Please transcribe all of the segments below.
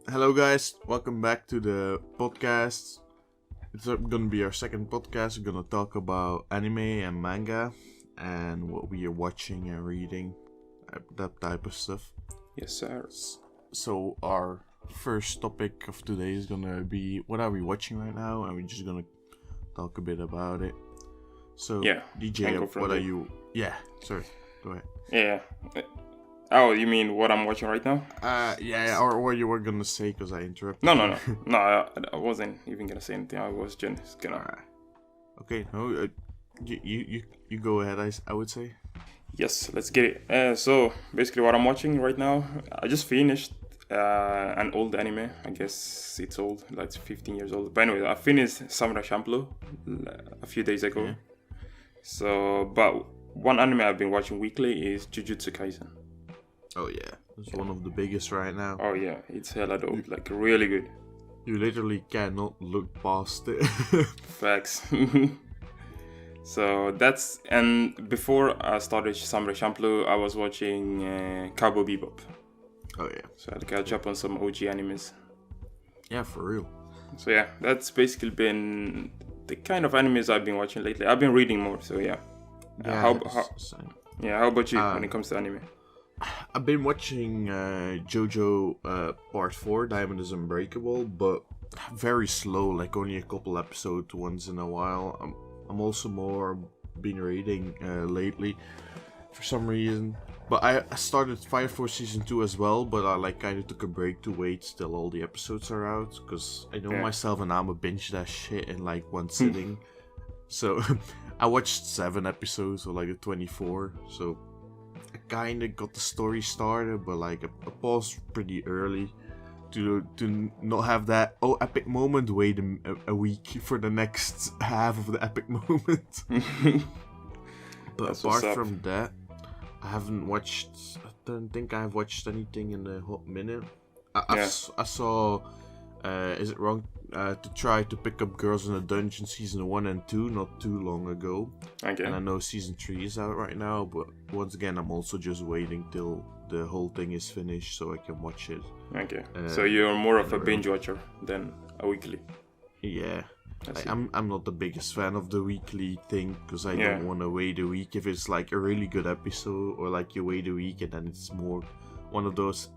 Hello, guys. Welcome back to the podcast. It's gonna be our second podcast. We're gonna talk about anime and manga and what we are watching and reading, that type of stuff. Yes, sir. So our first topic of today is gonna be what are we watching right now, and we're just gonna talk a bit about it. So, Yeah, DJ, what are you? Yeah, sorry. Go ahead. Yeah. Oh, you mean what I'm watching right now? Yeah, or what you were gonna say because I interrupted. No. No, I wasn't even gonna say anything. I was just gonna. Alright. Okay, no, you go ahead. I would say. Yes, let's get it. So basically, what I'm watching right now, I just finished an old anime. I guess it's old, like 15 years old. But anyway, I finished Samurai Champloo a few days ago. Yeah. So, but one anime I've been watching weekly is Jujutsu Kaisen. Oh yeah, it's one of the biggest right now. Oh yeah, it's hella dope. Like really good. You literally cannot look past it. Facts. So that's, and before I started Samurai Champloo, I was watching Cowboy Bebop. Oh yeah. So I had to catch up on some OG animes. Yeah, for real. So yeah, that's basically been the kind of animes I've been watching lately. I've been reading more, so yeah. How about you when it comes to anime? I've been watching JoJo Part 4, Diamond is Unbreakable, but very slow, like only a couple episodes once in a while. I'm also more been reading lately for some reason. But I started Fire Force Season 2 as well, but I kind of took a break to wait till all the episodes are out, because I know myself and I'm a binge that shit in like one sitting. So I watched 7 episodes, or like a 24, so I kind of got the story started, but like I paused pretty early to not have that epic moment, wait a week for the next half of the epic moment. But That's apart from that, I don't think I've watched anything in a hot minute. I saw is it wrong to try to pick up Girls in a Dungeon season 1 and 2 not too long ago. Okay. And I know season 3 is out right now, but once again I'm also just waiting till the whole thing is finished so I can watch it. Okay. So you're more of a binge watcher than a weekly. Yeah. I'm not the biggest fan of the weekly thing, because I don't want to wait a week if it's like a really good episode, or like you wait a week and then it's more one of those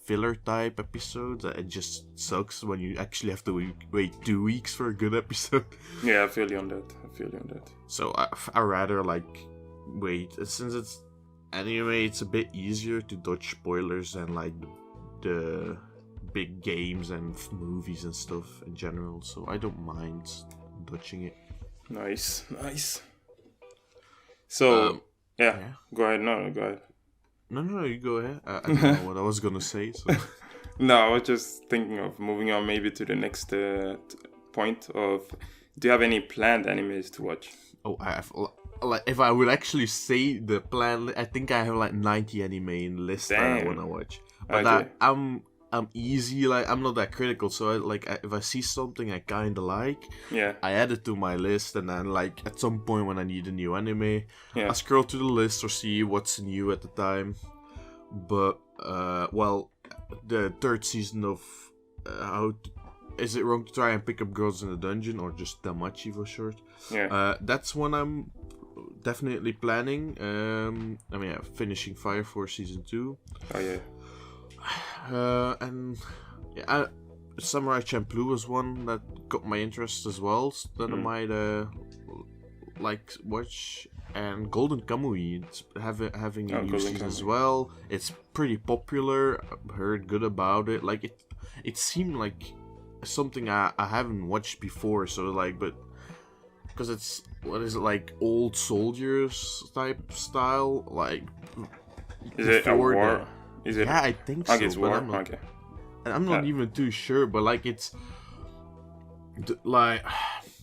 filler type episodes that it just sucks when you actually have to wait 2 weeks for a good episode. Yeah, I feel you on that. So I rather like wait, since it's anime, it's a bit easier to dodge spoilers than like the big games and movies and stuff in general, so I don't mind dodging it. Nice. So go ahead. No, go ahead. No, you go ahead. I don't know what I was gonna say. So. No, I was just thinking of moving on maybe to the next point of, do you have any planned animes to watch? Oh, I have, like, if I would actually say the plan, I think I have like 90 anime in the list that I want to watch. But okay. I'm easy, like I'm not that critical, so if I see something I kinda like, I add it to my list, and then like at some point when I need a new anime, I scroll through the list or see what's new at the time. But the third season of is it wrong to try and pick up Girls in a Dungeon, or just Damachi for short? That's one I'm definitely planning. Finishing Fire Force Season 2. Oh yeah. Samurai Champloo was one that got my interest as well, so that I might watch. And Golden Kamuy, it's having a new season as well. It's pretty popular. I've heard good about it. Like it seemed like something I haven't watched before. So like, but because it's like old soldiers type style, like. Is it a war? I think so. It's war. I'm not even too sure, but like it's like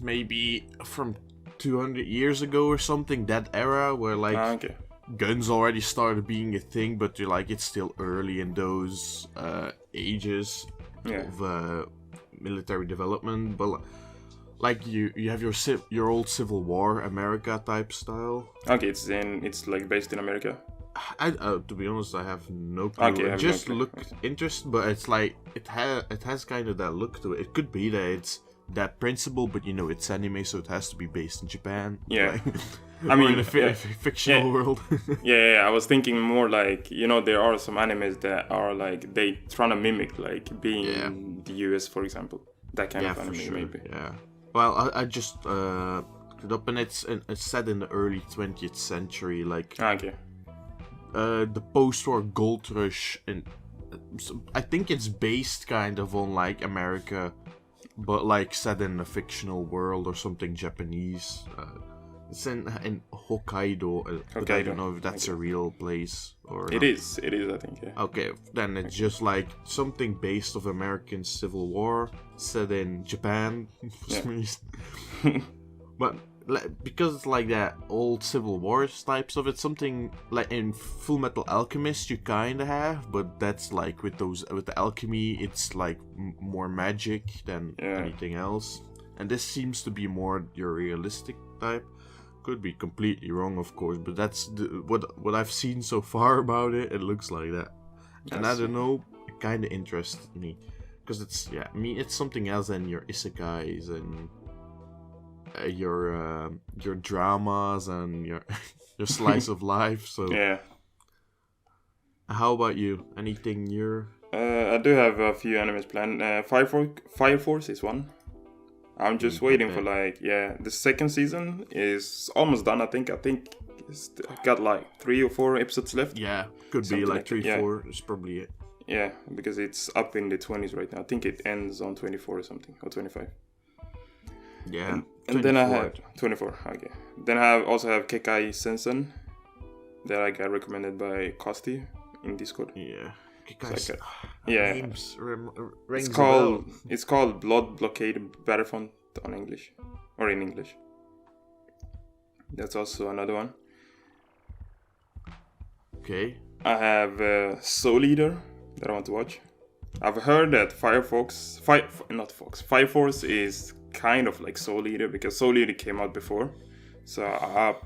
maybe from 200 years ago or something, that era where like guns already started being a thing, but you're like it's still early in those ages of military development. But like you have your old Civil War America type style. Okay, it's like based in America. To be honest, I have no clue. Okay, It have just no clue. looked interesting, but it's like it has kind of that look to it. It could be that it's that principle, but it's anime, so it has to be based in Japan. Yeah. Like, I or mean, in a fictional yeah. world. Yeah, I was thinking more like, there are some animes that are like they trying to mimic like being in the US, for example. That kind of anime, for sure. maybe. Yeah. Well, I just looked it up, and it's set in the early 20th century, like Okay. the post-war gold rush, and I think it's based kind of on like America, but like set in a fictional world or something Japanese. It's in Hokkaido, but I don't know if that's a real place or. It is, I think. Yeah. Okay, then it's just like something based of American Civil War set in Japan for some reason. But because it's like that old Civil War types of it, something like in Full Metal Alchemist you kind of have, but that's like with the alchemy, it's like more magic than anything else. And this seems to be more your realistic type. Could be completely wrong, of course, but that's what I've seen so far about it. It looks like that, and I don't know, it kind of interests me because it's it's something else than your isekais and your dramas and your your slice of life. So Yeah. how about you? Anything you're? I do have a few animes planned. Fire Force is one. I'm just waiting for the second season is almost done. I think it's got like 3 or 4 episodes left. Yeah, could be like 3, 4 is probably it. Yeah, because it's up in the 20s right now. I think it ends on 24 or something, or 25. Yeah, and then I have 24. Okay. Then I also have Kekai Sensen that I got recommended by Kosti in Discord. Yeah. So Names it's called Blood Blockade Battlefront on English, or in English. That's also another one. Okay. I have Soul Eater that I want to watch. I've heard that Fire Force is kind of like Soul Eater because Soul Eater came out before. So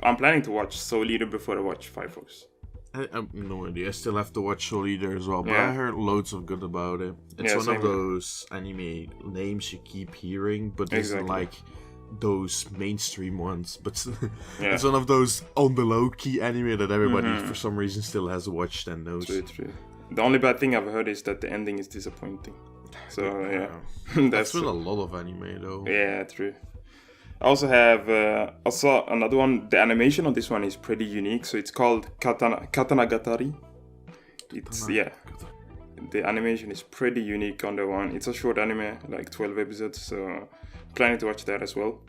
I'm planning to watch Soul Eater before I watch Fire Force. I have no idea. I still have to watch Soul Eater as well, but I heard loads of good about it. It's one of those anime names you keep hearing, but isn't like those mainstream ones. But it's one of those on the low key anime that everybody for some reason still has watched and knows. True. The only bad thing I've heard is that the ending is disappointing. So that's with a lot of anime though. Yeah, true. I also have I saw another one. The animation on this one is pretty unique. So it's called Katanagatari. It's the animation is pretty unique on the one. It's a short anime, like 12 episodes. So I'm planning to watch that as well.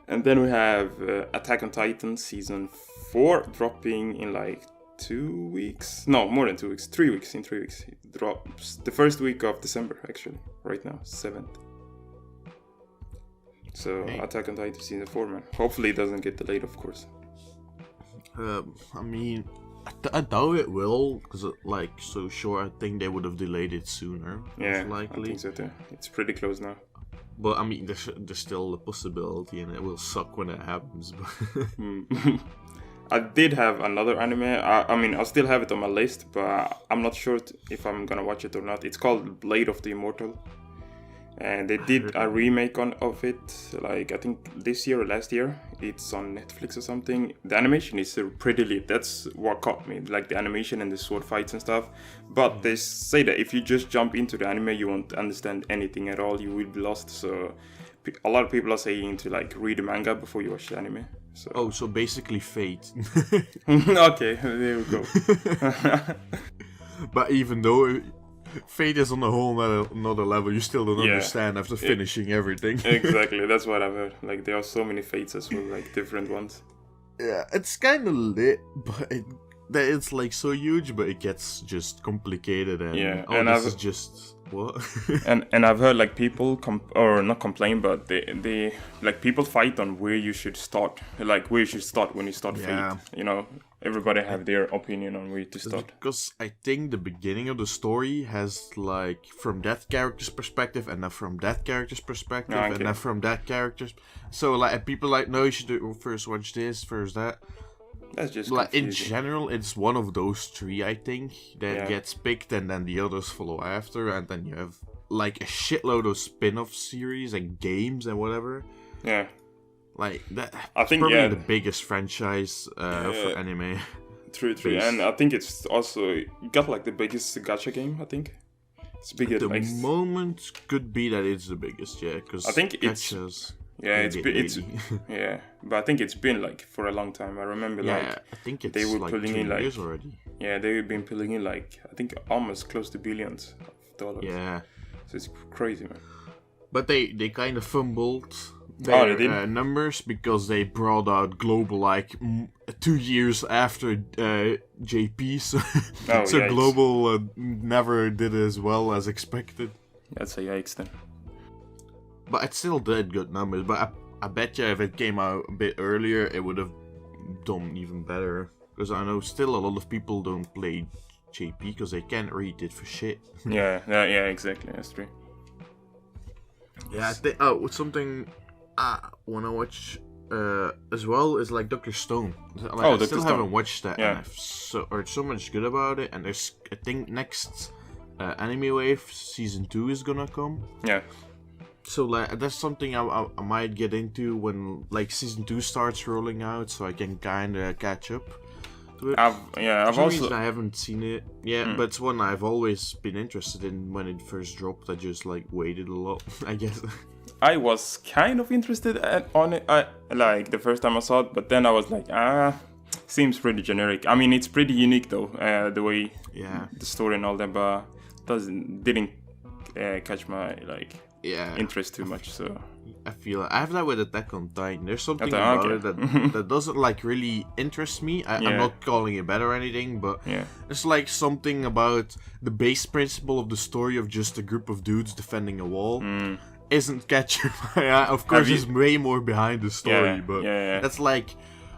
And then we have Attack on Titan season 4 dropping in like 2 weeks. No, more than 2 weeks. 3 weeks. In 3 weeks, it drops the first week of December. Actually, right now, 7th. So Attack on Titan season 4, man. Hopefully it doesn't get delayed, of course. I mean, I doubt it will, because like so sure. I think they would have delayed it sooner. Yeah, most likely. I think so too. It's pretty close now. But I mean, there's still a possibility, and it will suck when it happens. I did have another anime. I mean, I still have it on my list, but I'm not sure if I'm gonna watch it or not. It's called Blade of the Immortal. And they did a remake of it, like I think this year or last year. It's on Netflix or something. The animation is pretty lit. That's what caught me, like the animation and the sword fights and stuff. But they say that if you just jump into the anime, you won't understand anything at all. You will be lost. So a lot of people are saying to like read the manga before you watch the anime. So. So basically Fate. Okay, there we go. But even though Fate is on a whole another level, you still don't understand after finishing everything. Exactly, that's what I've heard. Like, there are so many Fates as well, like different ones. Yeah, it's kind of lit, but it's like so huge, but it gets just complicated and this is just what? and I've heard like people not complain, but they like people fight on where you should start, like where you should start when you start Fate. You know, everybody have their opinion on where to start. Because I think the beginning of the story has like from that character's perspective, and then from that character's perspective, and then from that character's. So like people like, no, you should first watch this, first that. That's just like in confusing. general, it's one of those three, I think, that gets picked, and then the others follow after, and then you have like a shitload of spin-off series and games and whatever. Yeah. Like that. I think probably the biggest franchise for anime. True. And I think it's also got like the biggest gacha game. I think it's bigger. At the moment, could be that it's the biggest. Yeah, because I think gachas. It's yeah, but I think it's been like for a long time. I remember I think it's they were like pulling 2 in like years already. Yeah, they've been pulling in like I think almost close to billions of dollars. Yeah, so it's crazy, man. But they kind of fumbled their numbers because they brought out Global like 2 years after JP, so Global never did as well as expected. That's a yikes then. But it still did good numbers. But I bet you if it came out a bit earlier, it would have done even better. Because I know still a lot of people don't play JP because they can't read it for shit. yeah, exactly. That's true. Yeah, I think something I want to watch as well is like Dr. Stone. Like, I still haven't watched that, and I've heard so much good about it. And there's, I think, next Anime Wave Season 2 is gonna come. Yeah. So like that's something I might get into when like Season 2 starts rolling out, so I can kind of catch up to it. I haven't seen it yet, but it's one I've always been interested in. When it first dropped, I just like waited a lot, I guess. I was kind of interested on it, like the first time I saw it, but then I was like, seems pretty generic. I mean, it's pretty unique though, the way the story and all that, but didn't catch my interest too much. So I feel I have that with Attack on Titan. There's something about it that doesn't like really interest me. I'm not calling it bad or anything, but it's like something about the base principle of the story of just a group of dudes defending a wall isn't catching my eye. Of course, there's way more behind the story, but that's like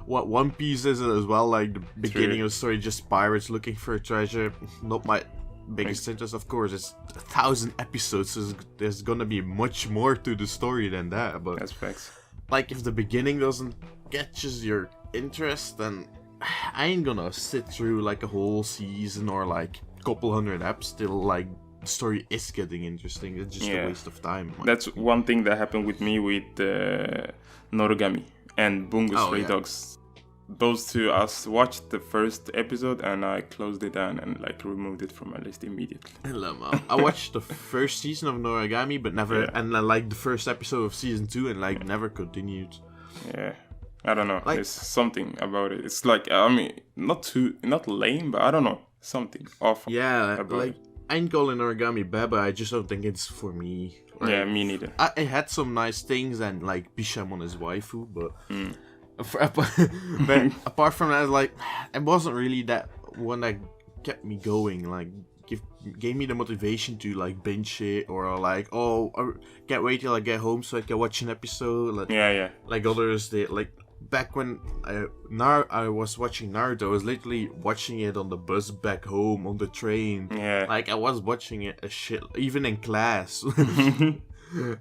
what One Piece is as well. Like the beginning of the story, just pirates looking for a treasure. Not my biggest interest, of course. It's 1,000 episodes, so there's gonna be much more to the story than that. But that's facts. Like if the beginning doesn't catches your interest, then I ain't gonna sit through like a whole season or like a couple hundred eps till like the story is getting interesting. It's just a waste of time. That's one thing that happened with me with Noragami and Bungo Stray Dogs. Those two, I watched the first episode and I closed it down and like removed it from my list immediately. I watched the first season of Noragami, but never, and like the first episode of season 2, and like never continued. Yeah, I don't know. Like, there's something about it. It's like, I mean, not lame, but I don't know, something off. Yeah, like I ain't calling Noragami bad, but I just don't think it's for me. Like, yeah, me neither. It had some nice things and like Bishamon is waifu, but. But apart from that, like it wasn't really that one that kept me going. Like gave me the motivation to like binge it or like I can't wait till I get home so I can watch an episode. Like, like others did. Like back when I was watching Naruto, I was literally watching it on the bus back home on the train. Yeah, like I was watching it a shit even in class.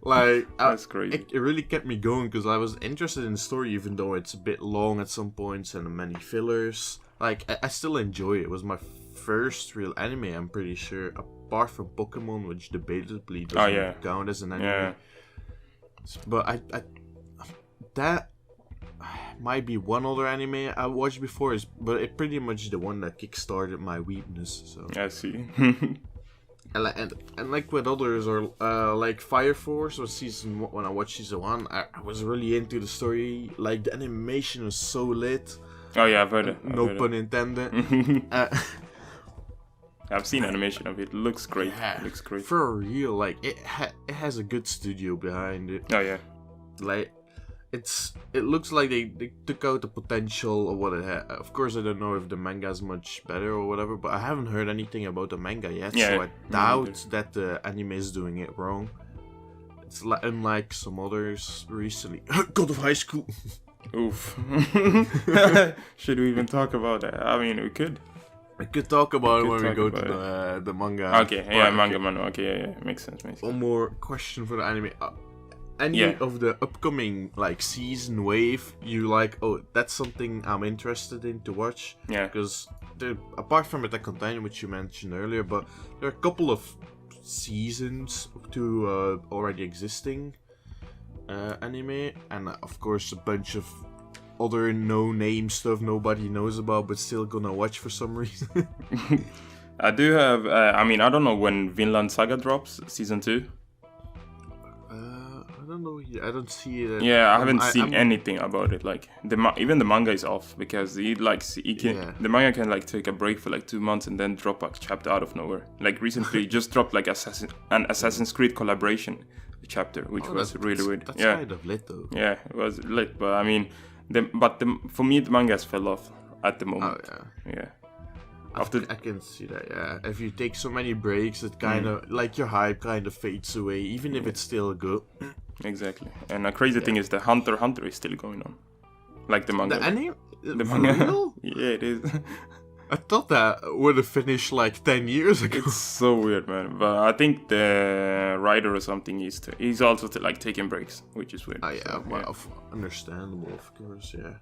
Like that's great. It really kept me going because I was interested in the story, even though it's a bit long at some points and many fillers. Like I still enjoy it. It was my first real anime, I'm pretty sure, apart from Pokemon, which debatably doesn't count as an anime. Yeah. But I that might be one other anime I watched before, but it pretty much the one that kickstarted my weakness. So I see. And like with others, or like Fire Force or when I watched season 1, I was really into the story. Like the animation was so lit. Oh yeah, I've heard it. No pun intended. I've seen animation of it. It looks great. Yeah, it looks great. For real, like it has a good studio behind it. Oh yeah. Like it looks like they took out the potential of what it had. Of course, I don't know if the manga is much better or whatever, but I haven't heard anything about the manga yet, so I doubt that the anime is doing it wrong. It's unlike some others recently. God of High School. Oof. Should we even talk about that? I mean, we could. I could talk about it when we go to the manga. Okay, yeah, manga. Okay, yeah, makes sense. One more question for the anime. any of the upcoming like season wave, you like, oh, that's something I'm interested in to watch. Yeah. Because apart from Attack on Titan, which you mentioned earlier, but there are a couple of seasons to already existing anime, and of course a bunch of other no-name stuff nobody knows about, but still gonna watch for some reason. I do have. I mean, I don't know when Vinland Saga drops season 2. I don't know. I don't see it. Yeah, I haven't seen anything about it. Like even the manga is off because the manga can like take a break for like 2 months and then drop a chapter out of nowhere. Like recently, just dropped like an Assassin's Creed collaboration chapter, which was really weird. That's kind of lit though. Yeah, it was lit, but I mean, for me the mangas fell off at the moment. Oh yeah. I can see that, yeah. If you take so many breaks, it kind of, like, your hype kind of fades away, even if it's still good. Exactly. And a crazy thing is that Hunter x Hunter is still going on. Like the manga. The anime? The manga? Real? Yeah, it is. I thought that would have finished, like, 10 years ago. It's so weird, man. But I think the writer or something he's also like taking breaks, which is weird. Oh, yeah, so, well, understandable, of course, yeah.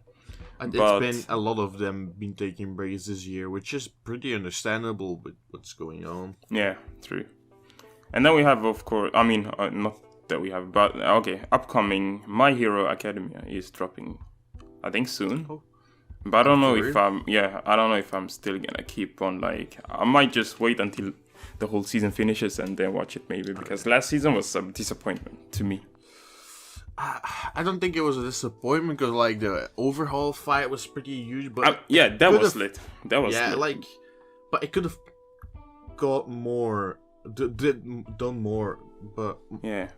And it's been a lot of them been taking breaks this year, which is pretty understandable with what's going on. Yeah, true. And then we have, of course, I mean, not that we have, but okay, upcoming My Hero Academia is dropping, I think soon. Oh. But I don't know if I'm still gonna keep on. Like, I might just wait until the whole season finishes and then watch it maybe, because last season was a disappointment to me. I don't think it was a disappointment because like the overhaul fight was pretty huge, but that was lit. That was lit. like, but it could have got more, done more. But yeah,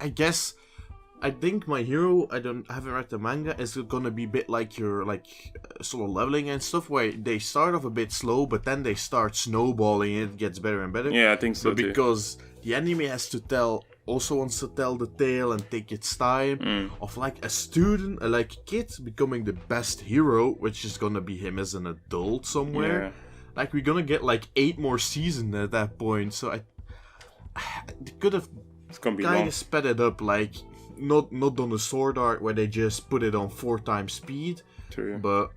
I think My Hero, haven't read the manga, is gonna be a bit like your like solo leveling and stuff, where they start off a bit slow, but then they start snowballing and it gets better and better. Yeah, I think so but too. Because the anime also wants to tell the tale and take its time of like a student, like a kid becoming the best hero, which is gonna be him as an adult somewhere. Yeah. Like we're gonna get like 8 more seasons at that point, so I could have kind of sped it up, like not on the sword art where they just put it on 4 times speed. True. But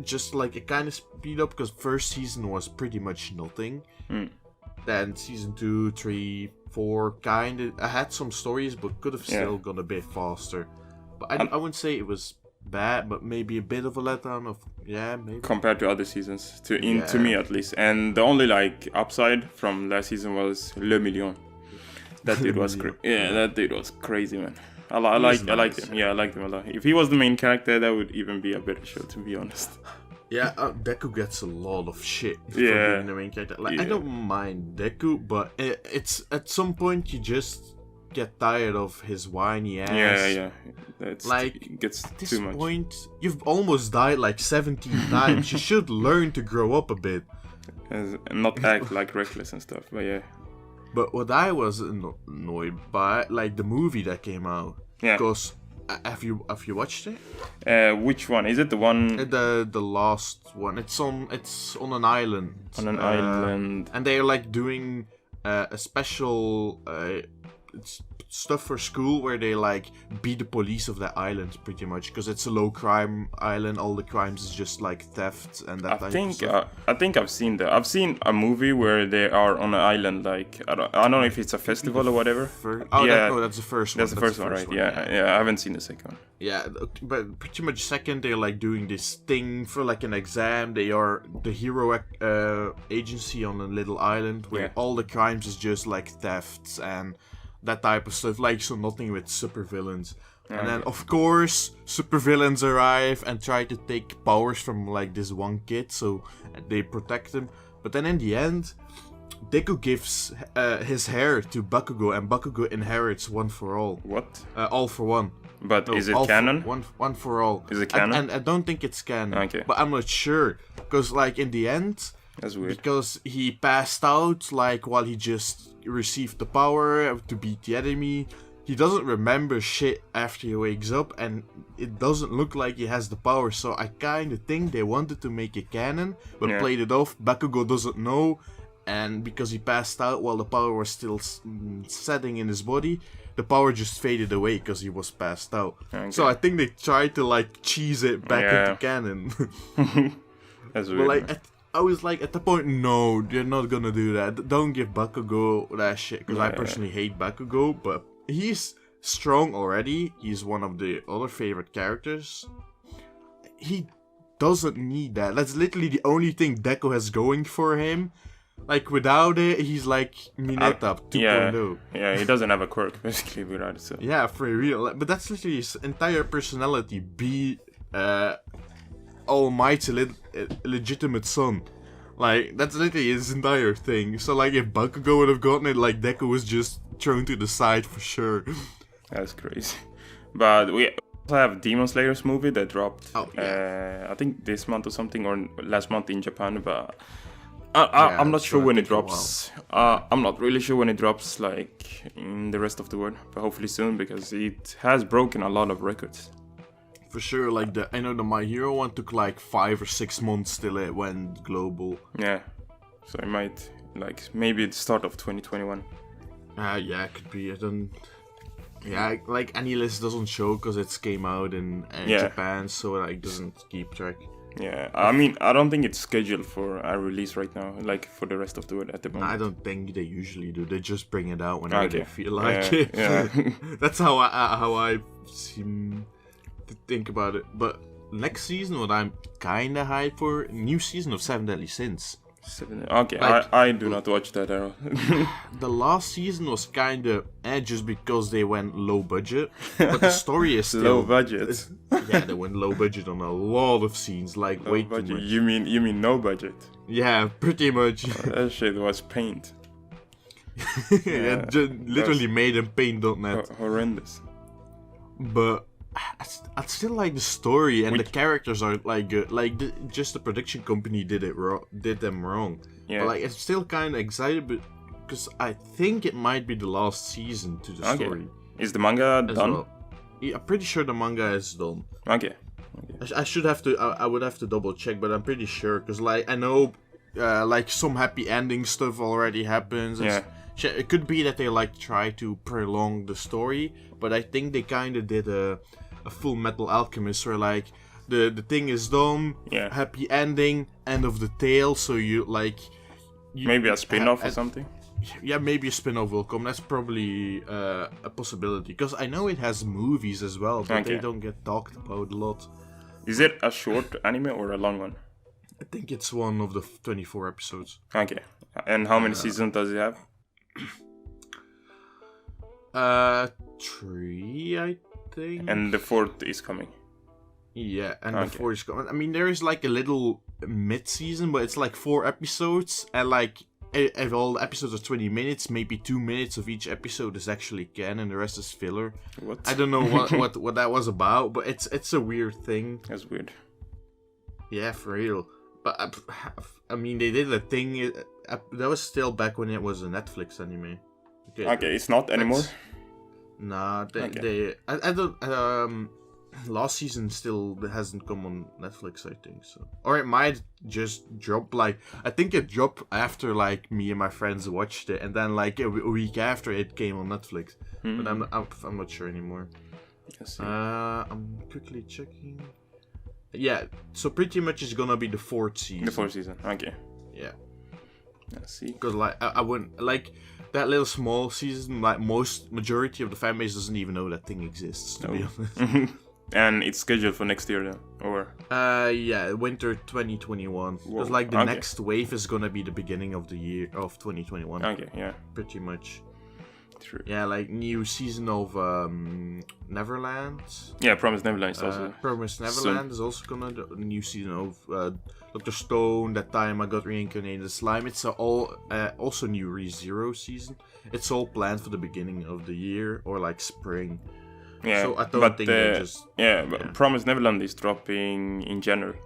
just like it kind of speed up, because first season was pretty much nothing. Then season 2, 3, 4 kind of had some stories, but could have still gone a bit faster. But I wouldn't say it was bad, but maybe a bit of a letdown of maybe compared to other seasons, to me at least. And the only like upside from last season was Le Million. That dude was that dude was crazy, man. I liked him. Yeah, I liked him a lot. If he was the main character, that would even be a better show, to be honest. Yeah, Deku gets a lot of shit for being the main character. Like, I don't mind Deku, but it's at some point you just get tired of his whiny ass. Yeah. That's like, it gets at this too much. point, you've almost died like 17 times. You should learn to grow up a bit. And not act like reckless and stuff, but yeah. But what I was annoyed by, like the movie that came out. Yeah. Because have you watched it? Which one? Is it the one? The last one. It's on an island. On an island. And they're like doing a special stuff for school where they like beat the police of that island pretty much, because it's a low crime island. All the crimes is just like theft and that type of stuff. I think I've seen that. I've seen a movie where they are on an island, like I don't know if it's a festival or whatever. That's the first one. That's the first one, right? Yeah, I haven't seen the second one. Yeah, but pretty much second, they're like doing this thing for like an exam. They are the hero agency on a little island where all the crimes is just like thefts and that type of stuff, like, so nothing with supervillains. And then of course supervillains arrive and try to take powers from like this one kid, so they protect him. But then in the end, Deku gives his hair to Bakugo, and Bakugo inherits One for All. What? All for One. But is it canon? One for All. Is it canon? And I don't think it's canon. Okay. But I'm not sure, because like in the end, that's weird. Because he passed out like while he just received the power to beat the enemy. He doesn't remember shit after he wakes up, and it doesn't look like he has the power. So I kind of think they wanted to make it canon, but played it off. Bakugo doesn't know, and because he passed out while the power was still setting in his body, the power just faded away because he was passed out. Okay. So I think they tried to like cheese it back into canon. That's weird. But like, I was like, at the point, no, you're not gonna do that. Don't give Bakugo that shit, because I personally hate Bakugo, but he's strong already. He's one of the other favorite characters. He doesn't need that. That's literally the only thing Deku has going for him. Like, without it, he's like Mineta 2.0. Yeah, he doesn't have a quirk, basically, without it. So. Yeah, for real. But that's literally his entire personality. Be almighty legitimate son. Like, that's literally his entire thing. So, like, if Bakugo would have gotten it, like, Deku was just thrown to the side for sure. That's crazy. But we also have Demon Slayer's movie that dropped, I think this month or something, or last month in Japan, but I'm not sure when it drops. I'm not really sure when it drops, like, in the rest of the world, but hopefully soon, because it has broken a lot of records. For sure, like, I know the My Hero one took, like, 5 or 6 months till it went global. Yeah, so it might, like, maybe at the start of 2021. Yeah, it could be. Yeah, like, any list doesn't show because it came out in Japan, so like doesn't keep track. Yeah, I mean, I don't think it's scheduled for a release right now, like for the rest of the world at the moment. I don't think they usually do. They just bring it out whenever they feel like it. Yeah. That's how I seem to think about it. But next season, what I'm kinda hyped for, new season of Seven Deadly Sins. Okay, like, I do not watch that at all. The last season was kinda just because they went low budget, but the story is still low budget. Yeah, they went low budget on a lot of scenes, like low way budget. too much. You mean no budget? Yeah, pretty much. That shit was paint. Yeah, literally made in paint.net. Horrendous. But I still like the story, and the characters are like good. Like just the production company did them wrong. Yeah. But like I'm still kind of excited, because I think it might be the last season to the story. Is the manga done? Well. Yeah, I'm pretty sure the manga is done. Okay. I should have to. I would have to double check, but I'm pretty sure, because like I know, like some happy ending stuff already happens. Yeah. It could be that they like try to prolong the story, but I think they kind of did a Full Metal Alchemist where like the thing is done, happy ending, end of the tale. So you like maybe a spin-off or something. Yeah, maybe a spin-off will come. That's probably a possibility, because I know it has movies as well, but they don't get talked about a lot. Is it a short anime or a long one? I think it's one of the 24 episodes. Okay, and how many seasons does it have? 3, I think. And the 4th is coming. Yeah, and the 4th is coming. I mean, there is like a little mid-season, but it's like 4 episodes, and like if all the episodes are 20 minutes, maybe 2 minutes of each episode is actually canon, and the rest is filler. What? I don't know what that was about, but it's a weird thing. That's weird. Yeah, for real. But I mean, they did a thing. That was still back when it was a Netflix anime. Okay, it's not anymore. Nah, I don't. Last season still hasn't come on Netflix, I think so. Or it might just drop. Like, I think it dropped after like me and my friends watched it, and then like a week after it came on Netflix. But I'm not sure anymore. I'm quickly checking. Yeah, so pretty much it's gonna be the 4th season. The 4th season. Okay. Yeah. Let's see. Because like I wouldn't like that little small season. Like majority of the fan base doesn't even know that thing exists. To be honest. And it's scheduled for next year then, or? Yeah, winter 2021. Because like the next wave is gonna be the beginning of the year of 2021. Okay, yeah. Pretty much. True. Yeah, like new season of Neverland. Yeah, Promised Neverland is also. Promised Neverland is also gonna do a new season of Dr. Stone. That time I got reincarnated as slime. It's all also new ReZero season. It's all planned for the beginning of the year or like spring. Yeah, so I don't think they just. Yeah, but Promised Neverland is dropping in January.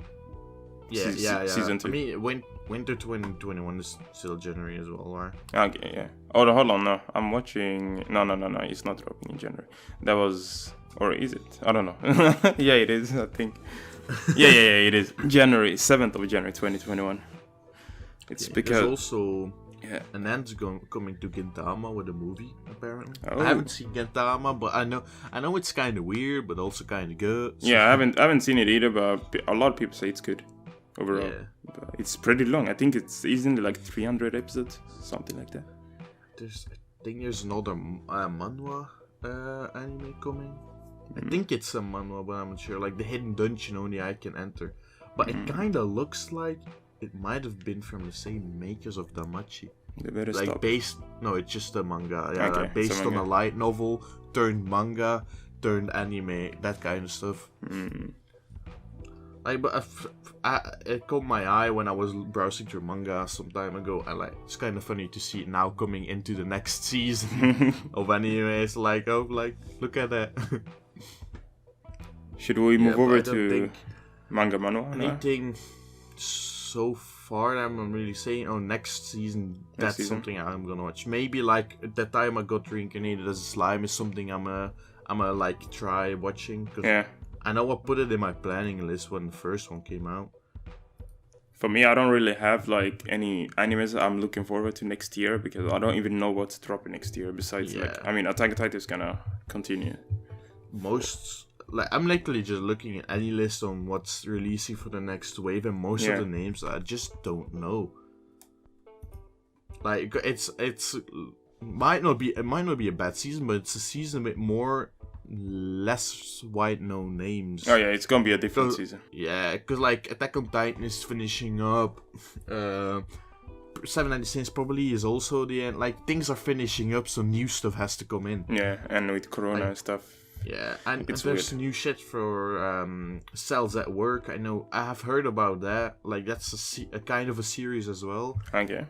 Yeah. Season 2. I mean, winter 2021 is still January as well, right? Okay, yeah. Oh, hold on, no. I'm watching... No, it's not dropping in January. That was... Or is it? I don't know. Yeah, it is, I think. Yeah, it is. 7th of January 2021. It's because... There's also Yeah. And then it's coming to Gintama with a movie, apparently. Oh. I haven't seen Gintama, but I know it's kind of weird, but also kind of good. So. Yeah, I haven't seen it either, but a lot of people say it's good overall. Yeah. But it's pretty long. I think it's easily like 300 episodes, something like that. I think there's another manhwa anime coming. I think it's a manhwa, but I'm not sure. Like the hidden dungeon only I can enter. But it kind of looks like it might have been from the same makers of Damachi. They better Like stop. no, it's just a manga. Yeah, Okay, like based it's a on a manga. light novel turned manga turned anime, that kind of stuff. Like, but it caught my eye when I was browsing through manga some time ago, and like it's kind of funny to see it now coming into the next season of anime. It's like, oh, like look at that. Should we move but over I don't to think manga manhwa? now? anything so far that I'm really saying, oh, next season, that's season? something I'm gonna watch. Maybe like at that time I got reincarnated as a slime is something I'm gonna like try watching. Cause Yeah. I know I put it in my planning list when the first one came out. For me, I don't really have like any animes I'm looking forward to next year because I don't even know what's dropping next year. Besides, like, Yeah. I mean, Attack on Titan is gonna continue. I'm literally just looking at any list on what's releasing for the next wave, and most Yeah. of the names I just don't know. Like it might not be a bad season, but it's a season with less wide known names. Oh yeah, it's gonna be a different So- season. Yeah, because like Attack on Titan is finishing up. 796 probably is also the end. Like things are finishing up, so new stuff has to come in. Yeah, and with Corona and stuff. Yeah, and It's there's weird. new shit for Cells at Work. I know, I have heard about that. Like that's a kind of a series as well. Okay.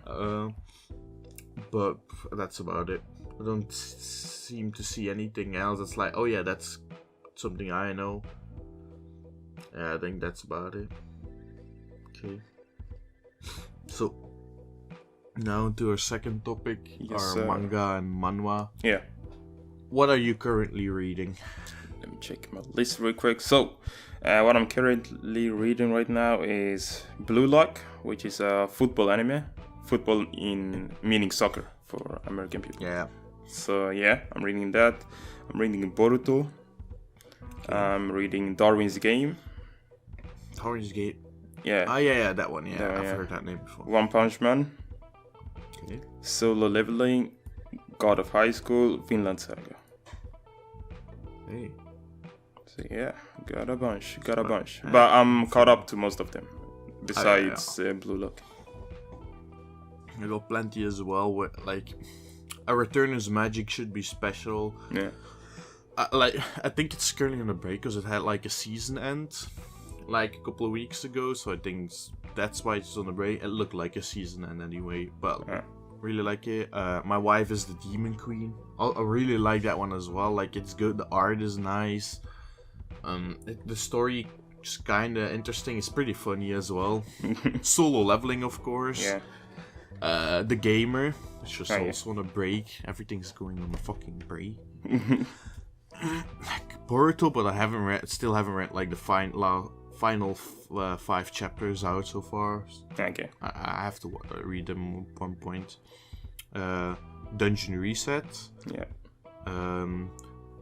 But that's about it. I don't seem to see anything else. It's like, oh yeah, that's something I know. Yeah, I think that's about it. Okay. So now to our second topic, Yes, our sir. manga and manhwa. Yeah. What are you currently reading? Let me check my list real quick. So, what I'm currently reading right now is Blue Lock, which is a football anime. Football in meaning soccer for American people. Yeah. So yeah, I'm reading that. I'm reading Boruto. I'm reading Darwin's Game. Orange Gate. Yeah. Ah, yeah, that one. Yeah, Yeah, I've yeah. heard that name before. One Punch Man. Okay. Solo Leveling. God of High School. Vinland Saga. Hey. So yeah, got a bunch. But I'm caught up to most of them. Besides Blue Lock. I got plenty as well. With like, A Returner's Magic should be special. Yeah. I think it's currently on a break because it had like a season end, like a couple of weeks ago. So I think that's why it's on a break. It looked like a season end anyway, but Yeah. really like it. My Wife is the Demon Queen. I really like that one as well. Like it's good. The art is nice. The story is kind of interesting. It's pretty funny as well. Solo Leveling, of course. Yeah. The Gamer, it's just Oh, yeah. also on a break. Everything's going on a fucking break. Like Boruto, but I still haven't read like the final 5 chapters out so far. Okay. I have to read them at one point. Dungeon Reset. Yeah.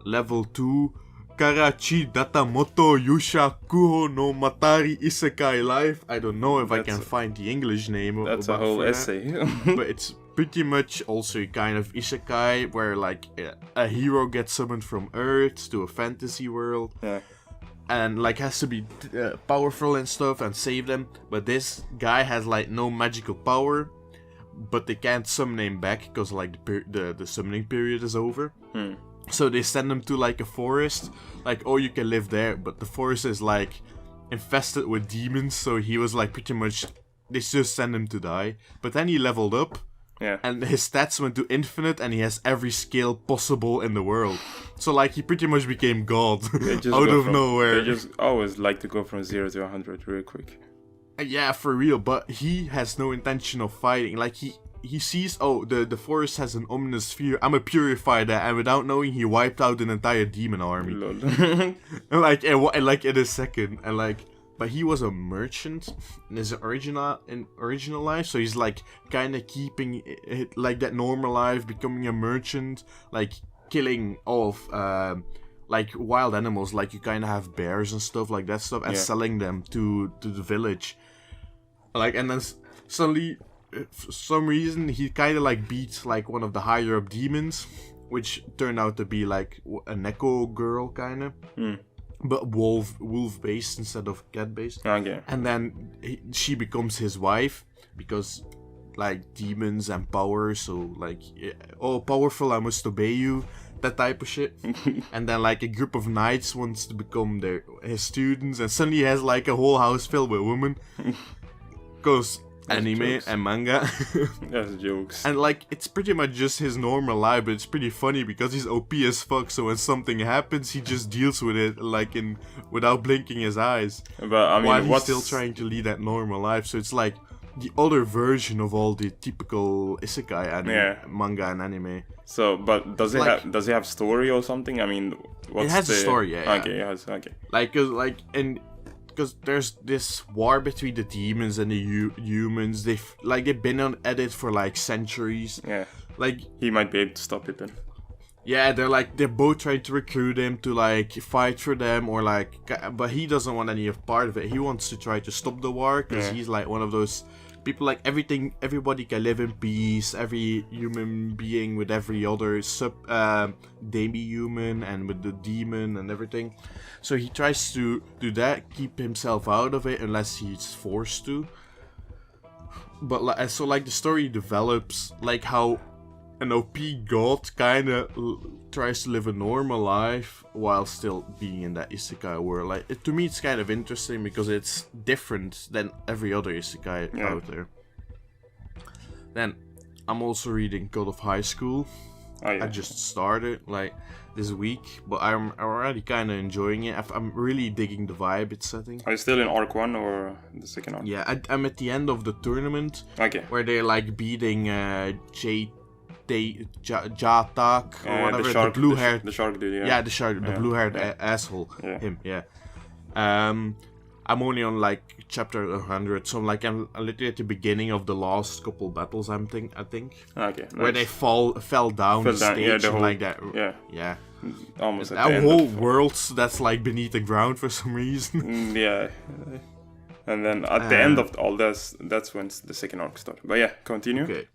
Level 2. Karachi Datamoto Yusha Kuho no Matari Isekai Life. I don't know if I can find the English name. That's a whole essay. But it's pretty much also a kind of isekai where like a hero gets summoned from Earth to a fantasy world Yeah. and like has to be powerful and stuff and save them. But this guy has like no magical power, but they can't summon him back because like the summoning period is over. So they send him to like a forest, like, oh, you can live there, but the forest is like infested with demons, so he was like pretty much, they just send him to die. But then he leveled up, Yeah. and his stats went to infinite, and he has every skill possible in the world. So like he pretty much became God out of nowhere. They just always like to go from 0 to 100 real quick. Yeah, for real, but he has no intention of fighting. Like he sees, oh, the forest has an ominous sphere. I'm a purify that, and without knowing, he wiped out an entire demon army. Lol. And like in a second, and like but he was a merchant in his original life, so he's like kind of keeping it like that normal life, becoming a merchant, like killing all of like wild animals, like you kind of have bears and stuff like that stuff, and selling them to the village, like, and then suddenly for some reason he kind of like beats like one of the higher up demons, which turned out to be like a Neko girl kind of. But wolf based instead of cat based. Okay. And then she becomes his wife because like demons and power, so like powerful, I must obey you, that type of shit. And then like a group of knights wants to become his students, and suddenly he has like a whole house filled with women. Cause anime jokes. and manga. That's jokes. And like it's pretty much just his normal life, but it's pretty funny because he's OP as fuck, so when something happens he just deals with it like without blinking his eyes. But I mean, while he's still trying to lead that normal life, so it's like the other version of all the typical isekai manga and anime. So, but does it have story or something? I mean, it has a story, yeah. Okay, it has, okay. Because there's this war between the demons and the humans. They've been on edit for like centuries. Yeah. Like he might be able to stop it then. Yeah, they're both trying to recruit him to like fight for them, or like, but he doesn't want any part of it. He wants to try to stop the war because he's like one of those people, like everybody can live in peace. Every human being with every other demi-human and with the demon and everything. So he tries to do that, keep himself out of it unless he's forced to. But like the story develops like how an OP god kinda tries to live a normal life while still being in that isekai world. Like to me, it's kind of interesting because it's different than every other isekai out there. Then I'm also reading God of High School. Oh, yeah. I just started like this week, but I'm already kind of enjoying it. I'm really digging the vibe it's setting. Are you still in arc 1 or the second arc? Yeah, I'm at the end of the tournament. Okay. Where they're like beating Jatak or whatever, the blue haired, the shark dude, the shark, the blue haired asshole, him. I'm only on like chapter 100, so like I'm literally at the beginning of the last couple battles. I think. Okay. Nice. Where they fell down the stage the whole, like that. Yeah. Almost. That whole world that's like beneath the ground for some reason. Yeah. And then at the end of all this, that's when the second arc starts. But yeah, continue. Okay.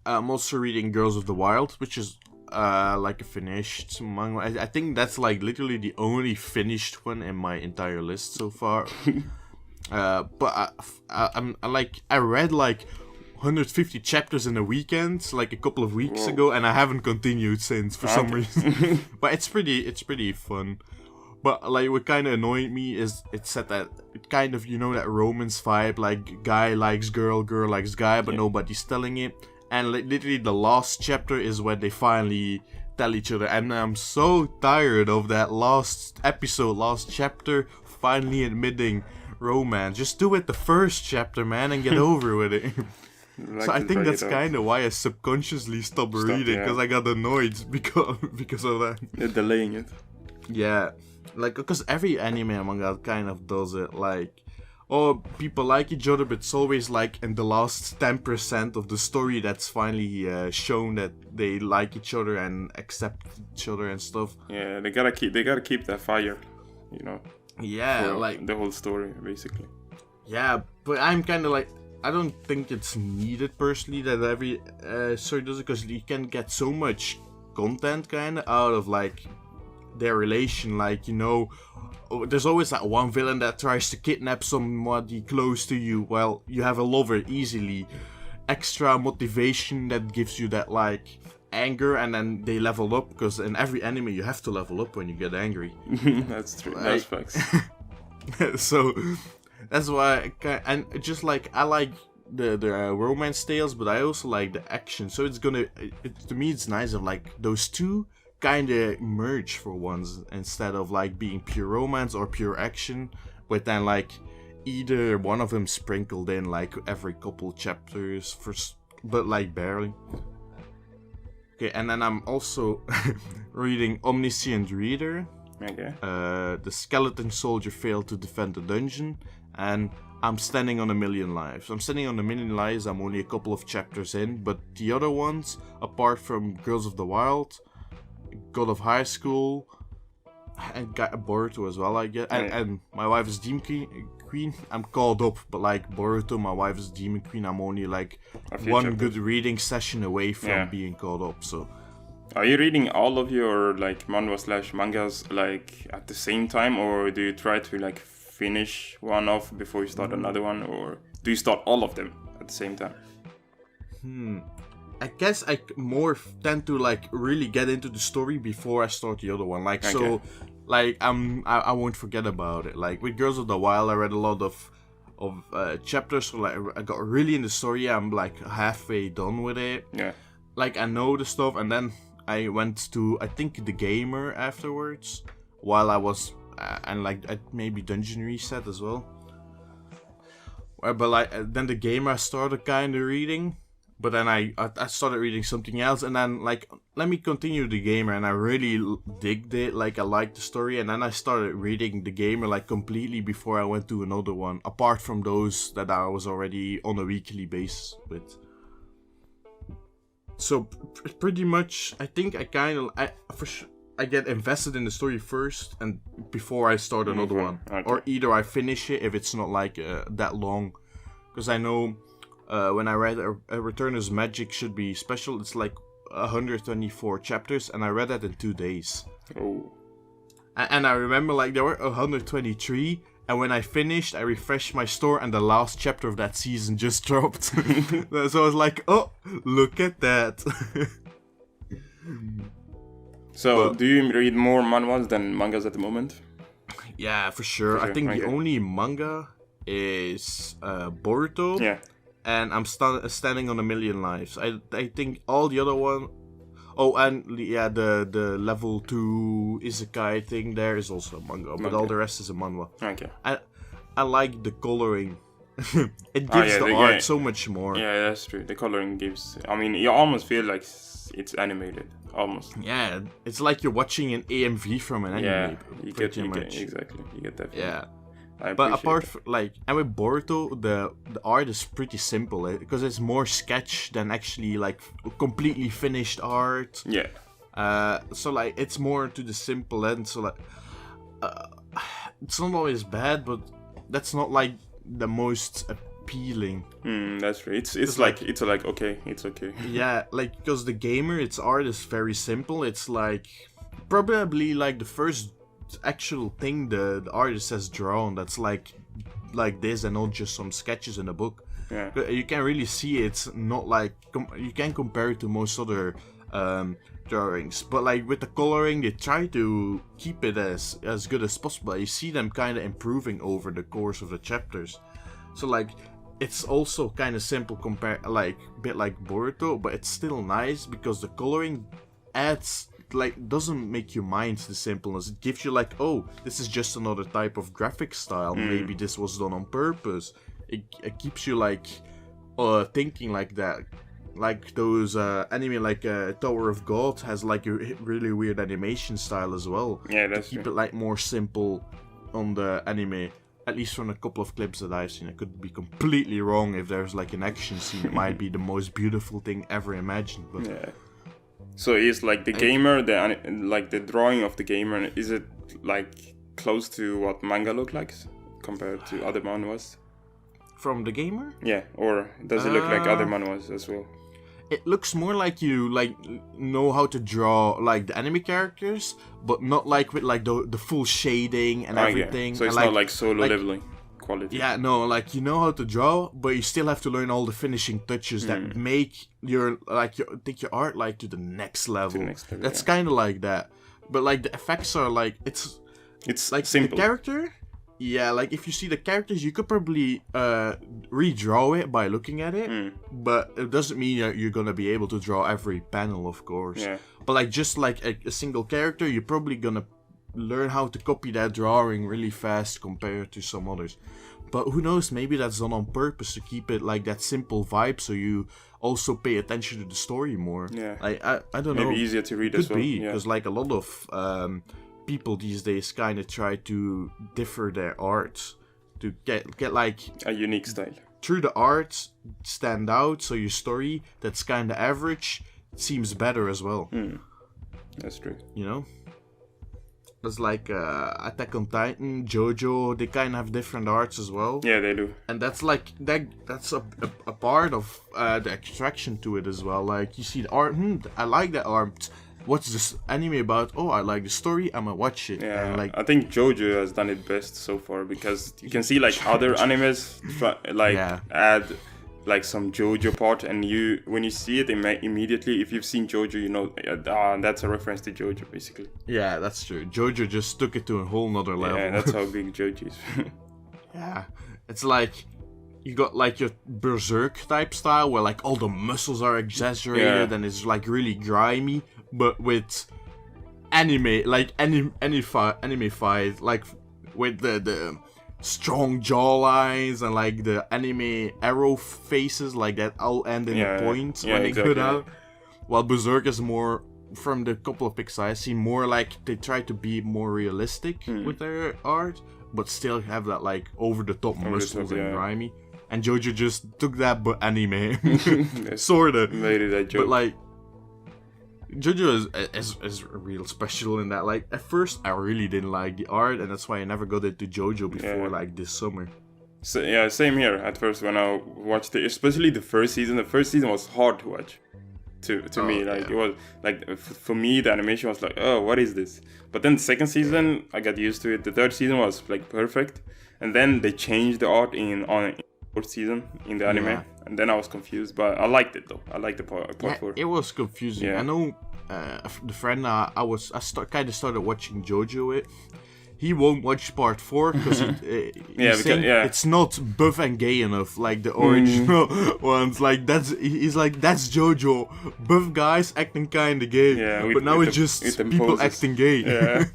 I'm also reading Girls of the Wild, which is like a finished manga. I think that's like literally the only finished one in my entire list so far. But I read like 150 chapters in a weekend, like a couple of weeks ago, and I haven't continued since for some reason. But it's pretty fun. But like what kind of annoyed me is it said that it kind of, that romance vibe, like guy likes girl, girl likes guy, but nobody's telling it. And literally the last chapter is when they finally tell each other. And I'm so tired of that last chapter, finally admitting romance. Just do it the first chapter, man, and get over with it. So I think that's kind of why I subconsciously stopped reading, because I got annoyed because of that. They're delaying it. Yeah. Like, because every anime and manga kind of does it, like... people like each other, but it's always like in the last 10% of the story that's finally shown that they like each other and accept each other and stuff. Yeah, they gotta keep that fire, Yeah, like the whole story, basically. Yeah, but I'm kind of like, I don't think it's needed personally that every story does it, because you can get so much content kind of out of like their relation, like there's always that one villain that tries to kidnap somebody close to you. Well, you have a lover easily. Extra motivation that gives you that like anger, and then they level up, because in every anime you have to level up when you get angry. That's true. That's facts. So that's why and just like I like the romance tales, but I also like the action. So to me it's nice of like those two kind of merge for once, instead of like being pure romance or pure action, but then like either one of them sprinkled in like every couple chapters but like barely. Okay, and then I'm also reading Omniscient Reader, Okay. The skeleton soldier failed to defend the dungeon, and I'm standing on a million lives. I'm standing on a million lives. I'm only a couple of chapters in, but the other ones, apart from Girls of the Wild, God of High School, and Boruto as well, I guess. And my wife is Demon Queen. I'm caught up, but like Boruto, my wife is Demon Queen. I'm only like one chapters. Good reading session away from being caught up. So, are you reading all of your like manhwas/mangas like at the same time, or do you try to like finish one off before you start another one, or do you start all of them at the same time? I guess I more tend to like really get into the story before I start the other one. Like so, like I won't forget about it. Like with Girls of the Wild, I read a lot of chapters. So like I got really in the story. I'm like halfway done with it. Yeah. Like I know the stuff, and then I went to I think The Gamer afterwards, while I was and like maybe Dungeon Reset as well. But like then The Gamer I started kind of reading. But then I started reading something else, and then like let me continue The Gamer, and I really digged it. Like I liked the story, and then I started reading The Gamer like completely before I went to another one. Apart from those that I was already on a weekly basis with. So pretty much, I think I get invested in the story first, and before I start another one, or either I finish it if it's not like that long, because I know. When I read a Returner's Magic should be special, it's like 124 chapters, and I read that in 2 days. Oh. And I remember like there were 123, and when I finished, I refreshed my store, and the last chapter of that season just dropped. So I was like, oh, look at that. So, do you read more manhwas than mangas at the moment? Yeah, for sure. I think the only manga is Boruto. Yeah. And I'm standing on a million lives. I think all the other one... Oh, and yeah, the level 2 Isekai thing there is also a manga. But all the rest is a manhwa. Okay. I like the coloring. It gives the art so much more. Yeah, that's true. The coloring gives... I mean, you almost feel like it's animated. Almost. Yeah, it's like you're watching an AMV from an anime. Yeah, you get exactly. You get that feeling. Yeah. But apart from, like, and with Boruto, the art is pretty simple because it's more sketch than actually like completely finished art. Yeah. So like it's more to the simple end. So like, it's not always bad, but that's not like the most appealing. That's true. It's like okay, it's okay. Yeah, like because The Gamer, its art is very simple. It's like probably like the first actual thing the artist has drawn that's like this and not just some sketches in a book. Yeah. You can really see it's not like you can compare it to most other drawings, but like with the coloring they try to keep it as good as possible. You see them kind of improving over the course of the chapters, so like it's also kind of simple compare like a bit like Boruto, but it's still nice because the coloring adds like doesn't make you mind the simpleness. It gives you like, oh, this is just another type of graphic style. Maybe this was done on purpose. It keeps you like thinking like that. Like those anime like Tower of God has like a really weird animation style as well. Yeah, that's to keep true. it like more simple on the anime. At least from a couple of clips that I've seen. I could be completely wrong. If there's like an action scene, it might be the most beautiful thing ever imagined. But yeah. So is like the gamer, the drawing of the gamer, is it like close to what manga look like compared to other manhwas? From the gamer? Yeah, or does it look like other manhwas as well? It looks more like you like know how to draw like the anime characters, but not like with like the full shading and everything. Yeah. So it's and, not like solo leveling quality. Yeah, no, like you know how to draw, but you still have to learn all the finishing touches that make your art like to the next level. That's kind of like that, but like the effects are like it's like simple. The character. Yeah, like if you see the characters, you could probably redraw it by looking at it, but it doesn't mean that you're gonna be able to draw every panel, of course. Yeah. But like just like a single character, you're probably gonna learn how to copy that drawing really fast compared to some others. But who knows, maybe that's done on purpose to keep it like that simple vibe, so you also pay attention to the story more. Yeah. Like I don't know. Maybe easier to read Could as well. be because like a lot of people these days kind of try to differ their art to get like a unique style. Through the art, stand out. So your story that's kind of average seems better as well. That's true. You know, it's like Attack on Titan, JoJo. They kind of have different arts as well. Yeah, they do. And that's like that's a part of the attraction to it as well. Like you see the art, I like that art. What's this anime about? Oh, I like the story. I'ma watch it. Yeah, and like I think JoJo has done it best so far because you can see like other animes add like some JoJo part, and when you see it immediately, if you've seen JoJo, you know that's a reference to JoJo basically. Yeah, that's true. JoJo just took it to a whole nother level. Yeah, that's how big JoJo is. Yeah, it's like you got like your berserk type style where like all the muscles are exaggerated and it's like really grimy, but with anime, like anime fight, like with the strong jawlines and like the anime arrow faces, like that all end in a point when they go out. While berserk is more, from the couple of pics I see, more like they try to be more realistic with their art, but still have that like over the top muscles and grimy. And JoJo just took that but anime, sorta. Made it a joke. But like JoJo is real special in that. Like at first I really didn't like the art, and that's why I never got into JoJo before like this summer. So, yeah, same here. At first when I watched it, especially the first season was hard to watch. To me, like it was like for me the animation was like, oh, what is this? But then the second season I got used to it. The third season was like perfect, and then they changed the art on fourth season in the anime, and then I was confused. But I liked it though. I liked the part 4. It was confusing. I know the friend I kind of started watching JoJo with. He won't watch part 4 because it's not buff and gay enough like the original ones. Like he's like that's JoJo, buff guys acting kind of gay. Yeah, but now it's just people poses. Acting gay. Yeah,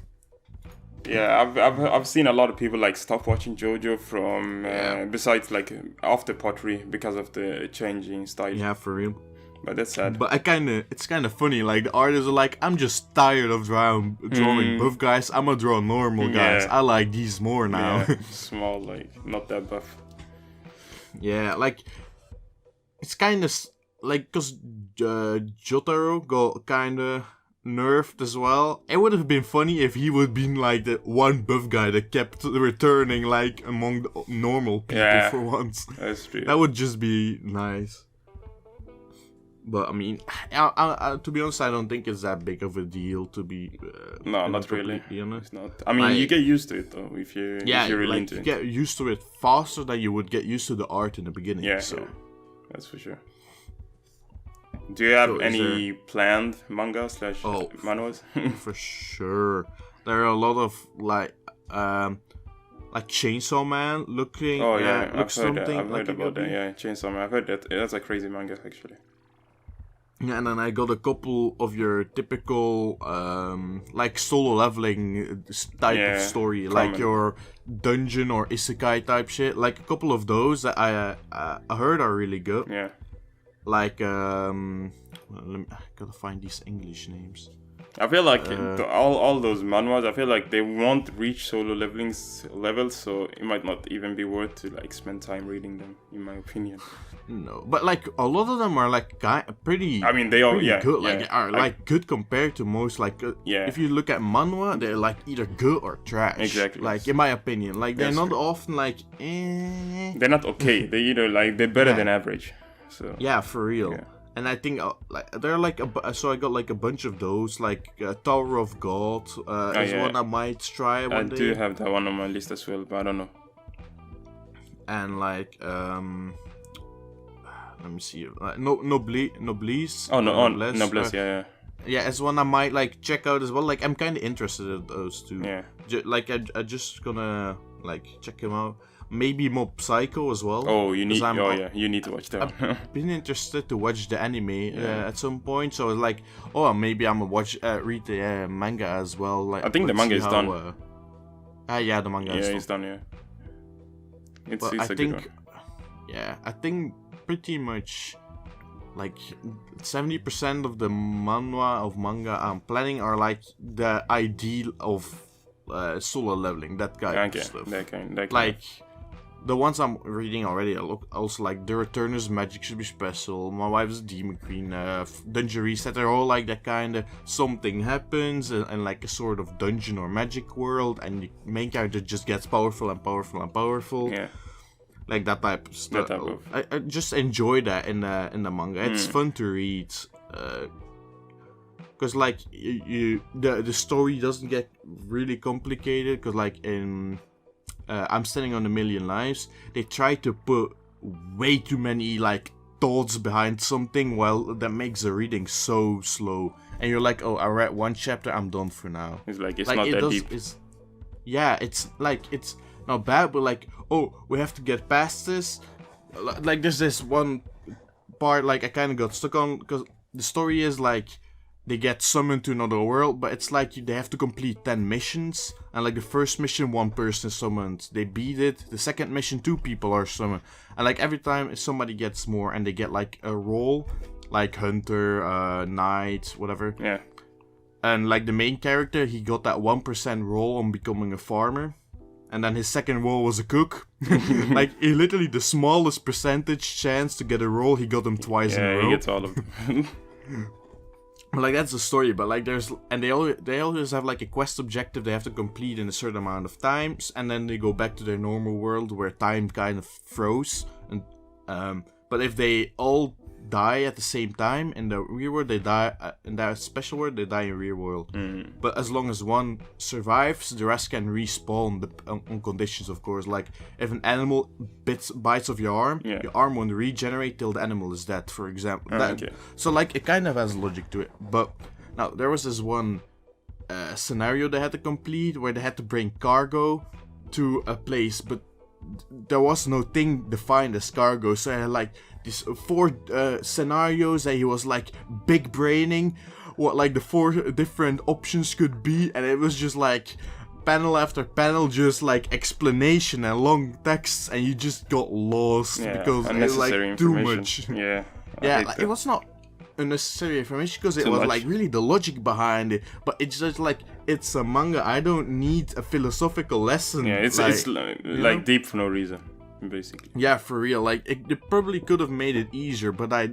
yeah. I've seen a lot of people like stop watching JoJo from besides like after part 3 because of the changing style. Yeah, for real. But that's sad. But it's kind of funny. Like the artists are like, I'm just tired of drawing buff guys. I'm gonna draw normal guys. I like these more now. Yeah, small, like not that buff. Yeah, like it's kind of like because Jotaro got kind of nerfed as well. It would have been funny if he would have been like the one buff guy that kept returning like among the normal people for once. That's true. That would just be nice. But I mean, I, to be honest, I don't think it's that big of a deal to be. No, not really. Honest. It's not. I mean, you get used to it though if you're really into it. You get used to it faster than you would get used to the art in the beginning. Yeah, that's for sure. Do you have any planned manga / manhwas? For sure, there are a lot of like Chainsaw Man looking. Oh yeah, I've heard about that. Yeah, Chainsaw Man. I've heard that. That's a crazy manga actually. Yeah, and then I got a couple of your typical like solo leveling type of story, like your dungeon or isekai type shit. Like a couple of those that I heard are really good. Yeah. Like I gotta find these English names. I feel like all those manhwas, I feel like they won't reach solo levels, so it might not even be worth to like spend time reading them, in my opinion. No, but like a lot of them are like pretty. I mean, they are good. Like are like good compared to most. Like if you look at manhwa, they're like either good or trash. Exactly. Like in my opinion, like they're not often like. They're not okay. They either like they're better than average. So yeah, for real. Yeah. And I think like they're like so I got like a bunch of those, like Tower of God is one I might try one day. I do have that one on my list as well, but I don't know. And like let me see, Noblesse. Oh no, Noblesse, yeah. Yeah, it's one I might like check out as well. Like I'm kind of interested in those two. Yeah. Like I just gonna like check them out. Maybe Mob Psycho as well. Oh, you need. You need to watch that. I've been interested to watch the anime at some point, so it's like, maybe I'm gonna read the manga as well. Like, I think the manga is done. Yeah, the manga is done. Yeah, it's done. Yeah. It's a good one. Yeah, I think pretty much like 70% of the manga I'm planning are like the ideal of solo leveling, that kind of stuff. That kind like the ones I'm reading already, I look also like The Returner's Magic Should Be Special, My Wife's Demon Queen, Dungeon Reset. They're all like that kind of something happens and like a sort of dungeon or magic world, and the main character just gets powerful and powerful and powerful. Yeah. Like that type of stuff. I just enjoy that in the manga. It's fun to read. Because like the story doesn't get really complicated. Because like in I'm Standing on a Million Lives, they try to put way too many like thoughts behind something, well, that makes the reading so slow. And you're like, oh, I read one chapter, I'm done for now. It's like it's not that deep. It's like it's not bad, but like, oh, we have to get past this. Like there's this one part like I kind of got stuck on, because the story is like they get summoned to another world, but it's like they have to complete 10 missions, and like the first mission 1 person is summoned, they beat it. The second mission 2 people are summoned, and like every time somebody gets more and they get like a role, like hunter, knight, whatever. Yeah. And like the main character, he got that 1% role on becoming a farmer. And then his second role was a cook. Like, he literally, the smallest percentage chance to get a role, he got them twice in a row. Yeah, he gets all of them. Like, that's the story, but like, they always have like a quest objective they have to complete in a certain amount of times, and then they go back to their normal world where time kind of froze. And but if they all die at the same time in the real world, they die in that special world, they die in real world. But as long as one survives, the rest can respawn on conditions, of course. Like if an animal bites off your arm won't regenerate till the animal is dead, for example. So like it kind of has logic to it. But now there was this one scenario they had to complete where they had to bring cargo to a place, but there was no thing defined as cargo, so I had like these 4 scenarios that he was like big braining what like the 4 different options could be, and it was just like panel after panel, just like explanation and long texts, and you just got lost because it was like too much. Like, it was not unnecessary information because it was like really the logic behind it, but it's just like it's a manga. I don't need a philosophical lesson. It's like deep for no reason, basically. Yeah, for real. Like it probably could have made it easier, but I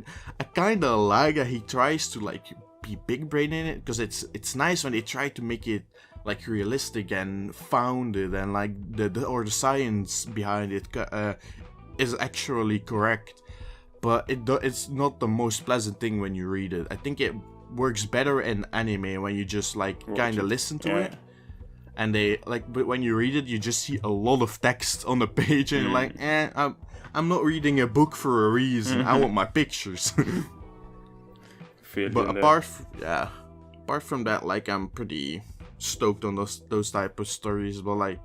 kind of like that he tries to like be big brain in it, because it's nice when they try to make it like realistic and founded, and like the science behind it is actually correct. But it's not the most pleasant thing when you read it. I think it works better in anime when you just like kind of listen to it, and but when you read it, you just see a lot of text on the page, and you're like, I'm not reading a book for a reason. I want my pictures. But apart from that, like I'm pretty stoked on those type of stories. But like,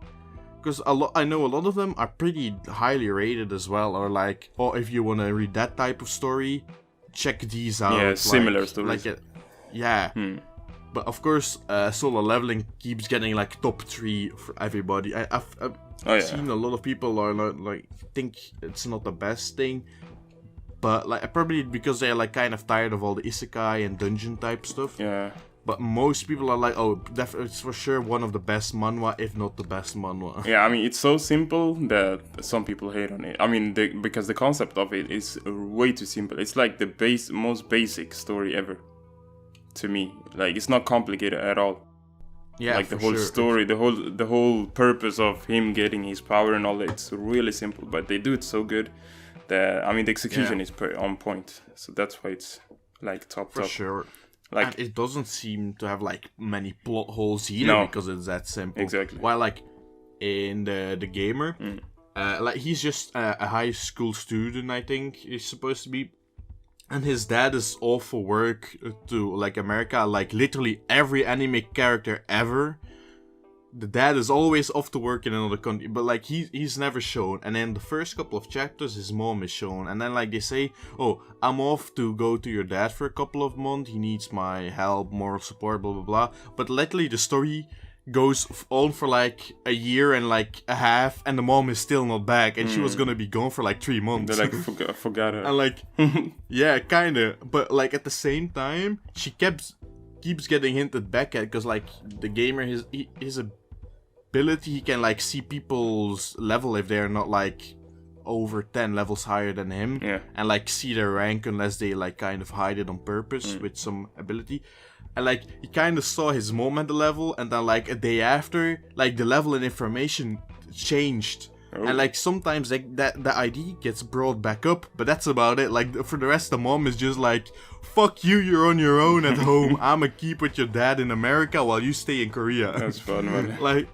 because I know a lot of them are pretty highly rated as well, or like, if you want to read that type of story, check these out. Yeah, similar stories. But of course, solo leveling keeps getting like top 3 for everybody. I've seen a lot of people are like think it's not the best thing, but like probably because they're like kind of tired of all the isekai and dungeon type stuff. Yeah. But most people are like, it's for sure one of the best manhwa, if not the best manhwa. Yeah, I mean, it's so simple that some people hate on it. I mean, because the concept of it is way too simple. It's like the most basic story ever, to me. Like, it's not complicated at all. Yeah, like the whole story, the whole purpose of him getting his power and all that. It's really simple, but they do it so good that, I mean, the execution is on point. So that's why it's like top. For sure. Like, and it doesn't seem to have like many plot holes either, because it's that simple. Exactly. While like in the gamer, like he's just a high school student, I think he's supposed to be, and his dad is off for work to like America. Like literally every anime character ever, the dad is always off to work in another country, but like he's never shown. And then the first couple of chapters, his mom is shown, and then like they say, oh, I'm off to go to your dad for a couple of months, he needs my help, moral support, blah blah blah. But literally the story goes on for like a year and like a half, and the mom is still not back, and she was gonna be gone for like 3 months. They like forgot her. And like, yeah, kinda. But like at the same time, she keeps getting hinted back at, because like the gamer, his ability, he can like see people's level if they're not like over 10 levels higher than him, and like see their rank unless they like kind of hide it on purpose with some ability. And like he kind of saw his mom at the level, and then like a day after, like the level and information changed. And like sometimes like that the ID gets brought back up, but that's about it. Like for the rest, the mom is just like, fuck you, you're on your own at home. I'ma keep with your dad in America while you stay in Korea. That's fun, man. Like,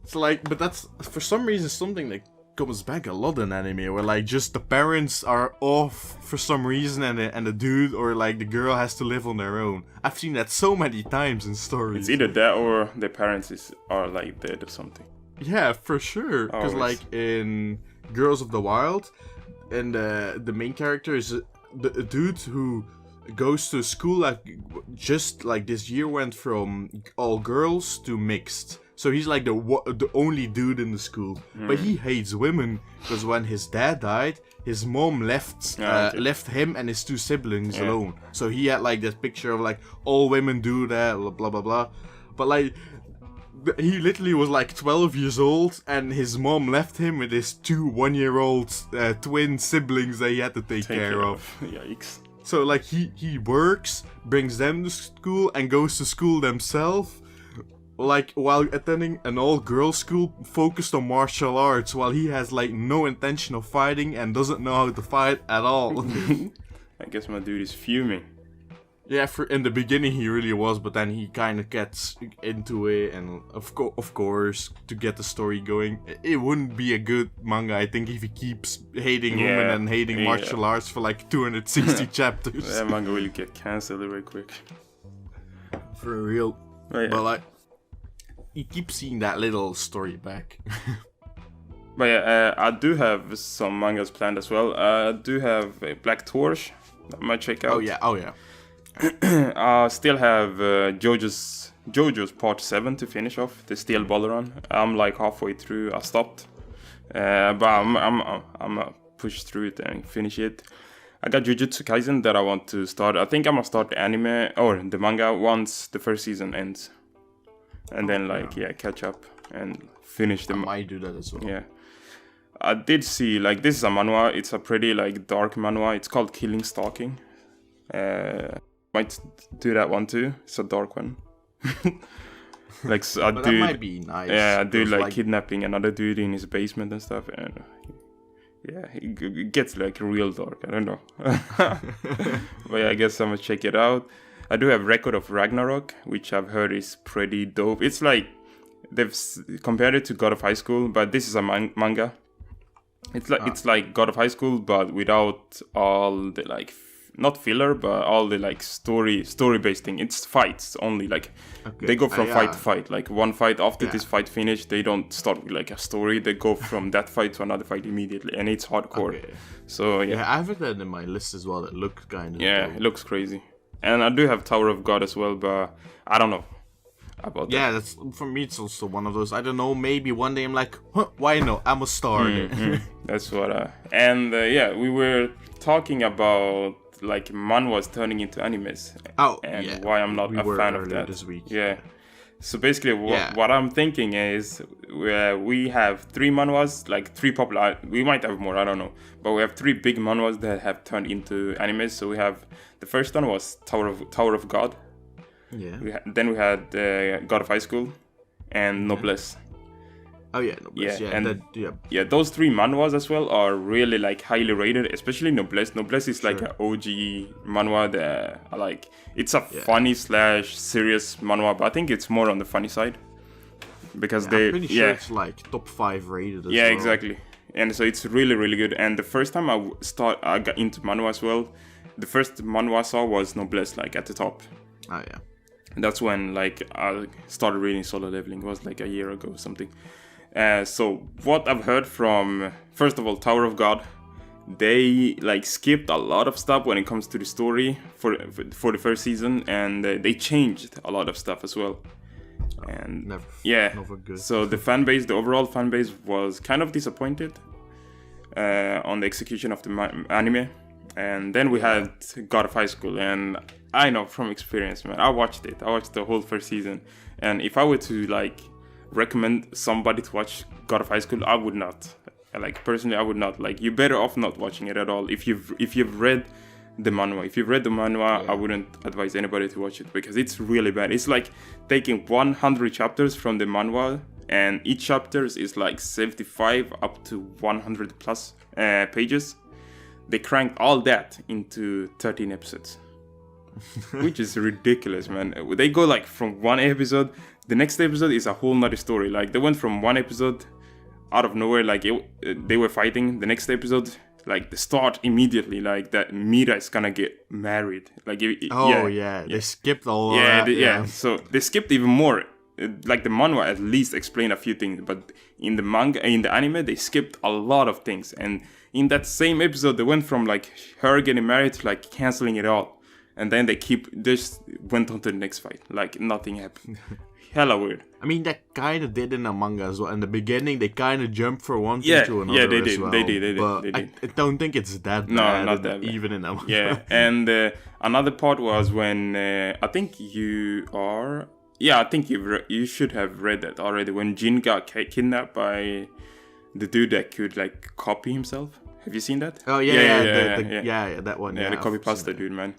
it's like, but that's for some reason something that comes back a lot in anime, where like just the parents are off for some reason, and the dude or like the girl has to live on their own. I've seen that so many times in stories. It's either that or the parents are like dead or something. Yeah, for sure. Because like in Girls of the Wild, and the main character is a dude who goes to school, like just like this year went from all girls to mixed. So he's like the only dude in the school, but he hates women because when his dad died, his mom left him and his 2 siblings alone. So he had like that picture of like all women do that, blah blah blah. But like he literally was like 12 years old, and his mom left him with his 2 one-year-old twin siblings that he had to take care of. Yikes. So like he works, brings them to school, and goes to school himself. Like, while attending an all-girls school focused on martial arts, while he has, like, no intention of fighting and doesn't know how to fight at all. I guess my dude is fuming. Yeah, in the beginning he really was, but then he kind of gets into it, and of course, to get the story going, it wouldn't be a good manga, I think, if he keeps hating women and hating martial arts for, like, 260 chapters. That manga will get cancelled real quick. For real. But like, you keep seeing that little story back. But yeah, I do have some mangas planned as well. I do have a Black Torch I might check out. Oh yeah. I still have JoJo's Part 7 to finish off, the Steel Ball Run. I'm like halfway through, I stopped. But I'm push through it and finish it. I got Jujutsu Kaisen that I want to start. I think I'm gonna start the anime or the manga once the first season ends. And then catch up and finish them. I might do that as well. Yeah. I did see, like, this is a manhwa. It's a pretty, like, dark manhwa. It's called Killing Stalking. Might do that one too. It's a dark one. Like, so but that might be nice. Yeah, I do like kidnapping another dude in his basement and stuff. And yeah, it gets like real dark. I don't know. But yeah, I guess I'm gonna check it out. I do have Record of Ragnarok, which I've heard is pretty dope. It's like they've compared it to God of High School, but this is a manga. It's like God of High School, but without all the like not filler, but all the like story based thing. It's fights only. Like they go from fight to fight. Like one fight after this fight finished, they don't start with like a story. They go from that fight to another fight immediately, and it's hardcore. Okay. So yeah, I have it in my list as well. It looks kind of it looks crazy. And I do have Tower of God as well, but I don't know about that. Yeah, that's for me. It's also one of those. I don't know. Maybe one day I'm like, why not? I'm a star. That's what. We were talking about like manhwas turning into animes. Why I'm not a fan of that this week. Yeah. So basically, what I'm thinking is we have 3 manhwas, like 3 popular. We might have more, I don't know. But we have 3 big manhwas that have turned into animes. So we have the first one was Tower of God. Yeah. Then we had God of High School and Noblesse. Oh yeah, Noblesse. Yeah, those 3 manhwas as well are really like highly rated, especially Noblesse. Noblesse is like an OG manhwa that I like. It's a funny / serious manhwa, but I think it's more on the funny side because I'm pretty sure it's like top 5 rated as well. Yeah, exactly. And so it's really, really good. And the first time I got into manhwa as well, the first manhwa I saw was Noblesse, like at the top. Oh yeah. And that's when like I started reading Solo Leveling. It was like a year ago or something. So what I've heard from, first of all, Tower of God, they like skipped a lot of stuff when it comes to the story for the first season, and they changed a lot of stuff as well. And never good. So the overall fan base was kind of disappointed on the execution of the anime. And then we had God of High School, and I know from experience, man, I watched the whole first season, and if I were to like recommend somebody to watch God of High School, I would not. Like personally, I would not. Like, you're better off not watching it at all. If you've read the manhwa, I wouldn't advise anybody to watch it because it's really bad. It's like taking 100 chapters from the manhwa, and each chapter is like 75 up to 100 plus pages. They cranked all that into 13 episodes, which is ridiculous, man. They go like from one episode, the next episode is a whole nother story. Like, they went from one episode out of nowhere, like they were fighting. The next episode, like, the start immediately, like that Mira is gonna get married. Like, they skipped all that. So they skipped even more. Like, the manhwa at least explained a few things, but in the manga, in the anime, they skipped a lot of things. And in that same episode, they went from like her getting married to like canceling it all, and then they just went on to the next fight, like nothing happened. Hella weird. I mean, that kind of did in the manga as well. In the beginning, they kind of jumped from one thing to another. Yeah, they did. Well. They did. I don't think it's that bad. No, not that bad. Even in the manga. Yeah, and another part was when I think you are. Yeah, I think you should have read that already. When Jin got kidnapped by the dude that could like copy himself. Have you seen that? Oh yeah, that one. Yeah, the copy pasta dude, man.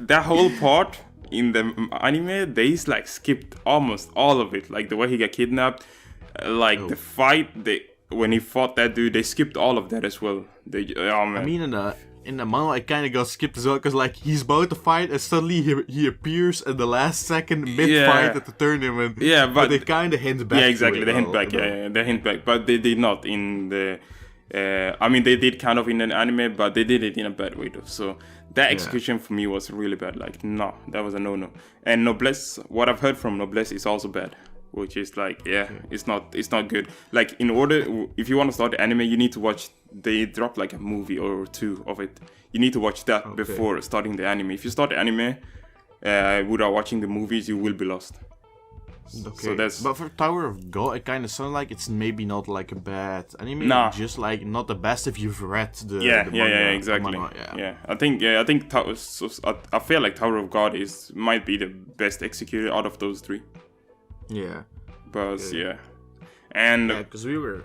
that whole part in the anime, they like skipped almost all of it. Like the way he got kidnapped, the fight, when he fought that dude, they skipped all of that as well. Man. I mean, in the manga, it kind of got skipped as well, because like he's about to fight and suddenly he appears at the last second mid-fight at the tournament. Yeah, but they kind of hint back. Yeah, exactly. They hint back. They hint back, but they did not in the. I mean, they did kind of in an anime, but they did it in a bad way though. So that execution for me was really bad. Like, no, that was a no-no. And Noblesse, what I've heard from Noblesse is also bad, which is like, it's not good. Like, if you want to start the anime, you need to watch. They drop like a movie or two of it. You need to watch that before starting the anime. If you start the anime without watching the movies, you will be lost. Okay. So but for Tower of God, it kind of sounds like it's maybe not like a bad anime. Just like not the best if you've read the manga, exactly. Manga, I think I feel like Tower of God might be the best executed out of those three. Yeah. But and because we were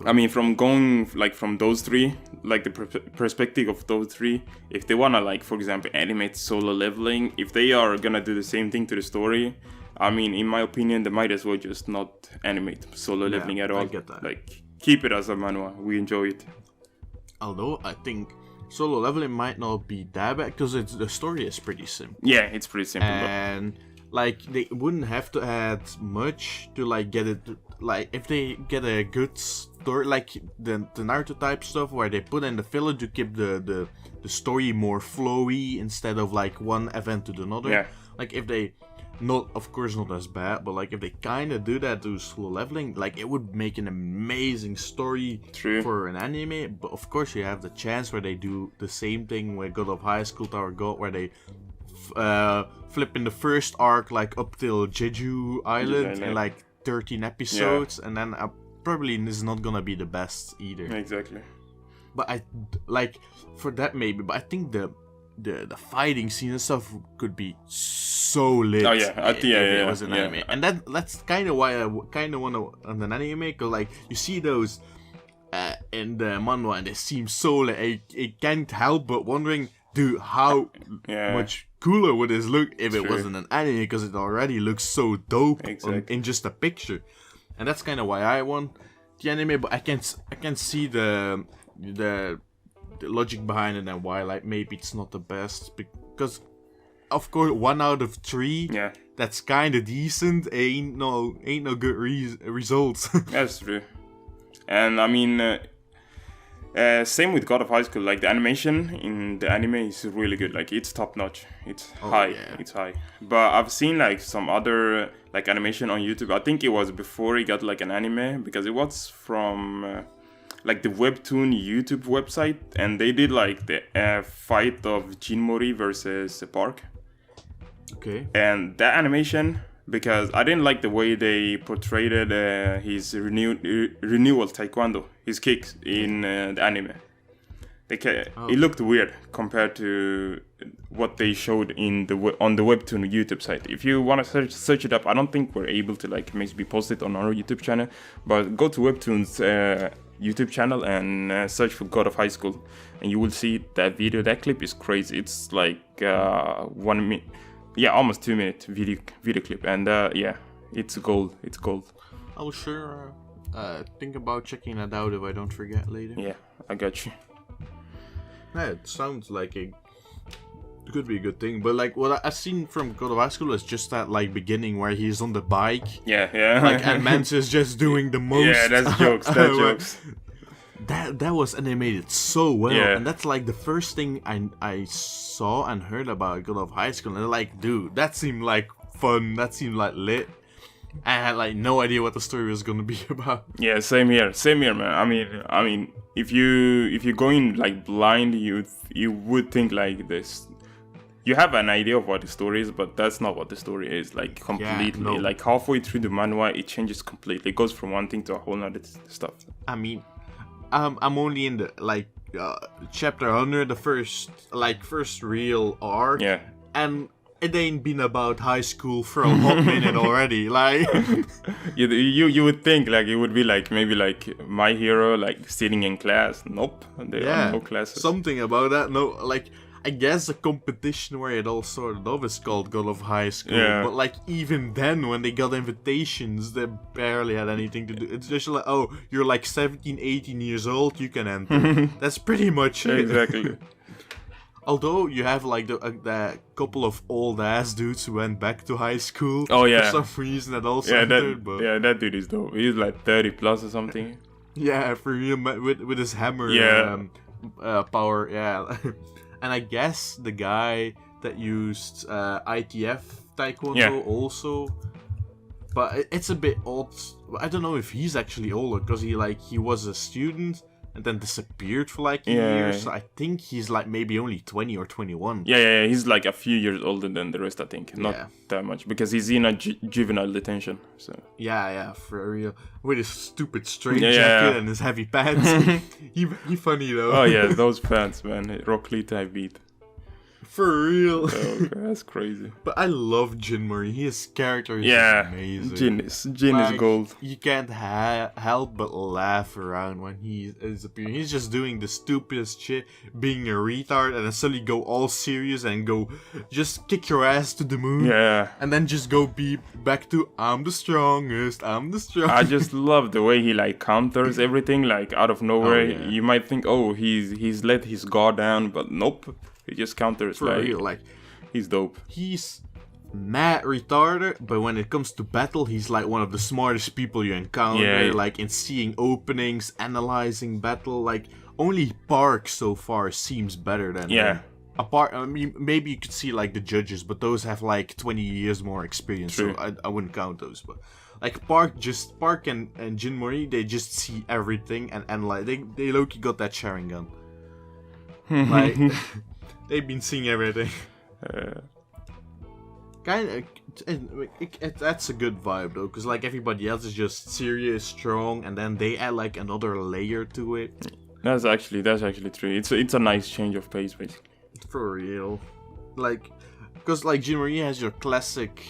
I mean, from going like from those three, like the perspective of those three, if they wanna like, for example, animate Solo Leveling, if they are gonna do the same thing to the story, I mean, in my opinion, they might as well just not animate Solo Leveling at all. I get that. Like, keep it as a manhwa. We enjoy it. Although I think Solo Leveling might not be that bad because the story is pretty simple. Yeah, it's pretty simple. And like they wouldn't have to add much to like get it. Like if they get a good story, like the Naruto type stuff, where they put in the filler to keep the story more flowy instead of like one event to another. Yeah. Like if they. Of course not as bad, but like if they kind of do that to Solo Leveling, like it would make an amazing story for an anime. But of course you have the chance where they do the same thing with God of High School, Tower of God, where they flip in the first arc like up till Jeju Island in like 13 episodes, and then probably is not gonna be the best either. Exactly. But I like for that maybe, but I think the fighting scene and stuff could be so lit. Oh yeah, if it was an anime, and that's kind of why I kind of want to on an anime, because like you see those in the manhwa and they seem so lit. I can't help but wondering, dude, how much cooler would this look if it wasn't an anime? Because it already looks so dope in just a picture, and that's kind of why I want the anime. But I can see the logic behind it and why like maybe it's not the best, because of course 1 out of 3 that's kind of decent ain't no good results. That's true. And I mean same with God of High School, like the animation in the anime is really good. Like it's top notch, it's high. But I've seen like some other like animation on YouTube. I think it was before it got like an anime, because it was from like the webtoon YouTube website, and they did like the fight of Jinmori versus Park. Okay. And that animation, because I didn't like the way they portrayed his renewal taekwondo, his kicks in the anime. It looked weird compared to what they showed in on the Webtoon YouTube site. If you want to search it up, I don't think we're able to maybe post it on our YouTube channel, but go to Webtoon's YouTube channel and search for God of High School, and you will see that video. That clip is crazy. It's like 1 minute, almost 2 minute video clip, and it's gold. It's gold. I'll sure think about checking that out if I don't forget later. Yeah, I got you. Yeah, it sounds like it could be a good thing, but like what I've seen from God of High School is just that beginning where he's on the bike. Yeah. And Mance is just doing the most. Yeah, that's jokes. That's jokes. That was animated so well, Yeah. and that's like the first thing I saw and heard about God of High School, and like, dude, that seemed like fun. That seemed like lit. I had like no idea what the story was gonna be about. Yeah, same here, man. I mean, if you go in like blind, you would think like this. You have an idea of what the story is, but that's not what the story is. Like completely, no. like halfway through the manhwa, it changes completely. It goes from one thing to a whole nother stuff. I mean, I'm only in the chapter 100, the first real arc. Yeah. And it ain't been about high school for a hot minute already. Like, you would think like it would be like maybe like My Hero, like sitting in class. Nope, there are no classes. Something about that. No, like I guess the competition where it all started off is called God of High School. Yeah. But like even then, when they got invitations, they barely had anything to do. It's just like, oh, you're like 17, 18 years old, you can enter. That's pretty much it. Exactly. Although you have like the couple of old ass dudes who went back to high school. Oh yeah. For some reason that also Yeah, entered, but that dude is dope. He's like 30 plus or something. yeah, for real, with his hammer. Yeah. Power. Yeah. And I guess the guy that used ITF Taekwondo also. But it's a bit odd. I don't know if he's actually older, because he was a student and then disappeared for like a year. So I think he's like maybe only 20 or 21. Yeah, he's like a few years older than the rest, I think. Not that much, because he's in a juvenile detention. So Yeah, for real. With his stupid straight jacket and his heavy pants. he funny though. Oh yeah, those pants, man. Rock Lee type beat. For real. Oh, that's crazy. But I love Jin Murray. His character is amazing. Jin is gold. You can't help but laugh around when he is appearing. He's just doing the stupidest shit, being a retard, and then suddenly go all serious and go just kick your ass to the moon. Yeah. And then just go be back to I'm the strongest. I just love the way he like counters everything like out of nowhere. Oh, yeah. You might think, oh, he's let his guard down, but nope. He just counters. For real, like he's dope. He's mad retarded, but when it comes to battle, he's like one of the smartest people you encounter. Yeah. Like in seeing openings, analyzing battle. Like only Park so far seems better than him. Apart, I mean, maybe you could see like the judges, but those have like 20 years more experience, True. so I wouldn't count those. But like Park and Jin Mori, they just see everything and like they low-key got that Sharingan. Like they've been seeing everything. Kind of, that's a good vibe though, because like everybody else is just serious, strong, and then they add like another layer to it. That's actually true. It's a nice change of pace, basically. For real, like, because like Jin Marie has your classic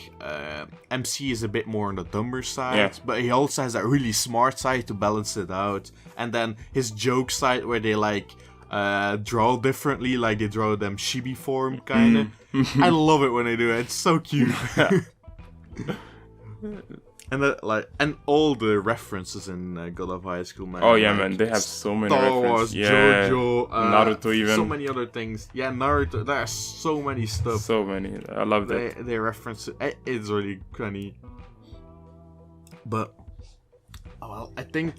MC is a bit more on the dumber side, but he also has that really smart side to balance it out, and then his joke side where they like draw differently, like they draw them chibi form kind of. I love it when they do it. It's so cute. And and all the references in God of High School, man. Oh yeah, like, man, they have so many Star references. Wars, JoJo, Naruto, even so many other things. Yeah, Naruto. There's so many stuff. So many. I love that. They reference it. It's really funny. But well, I think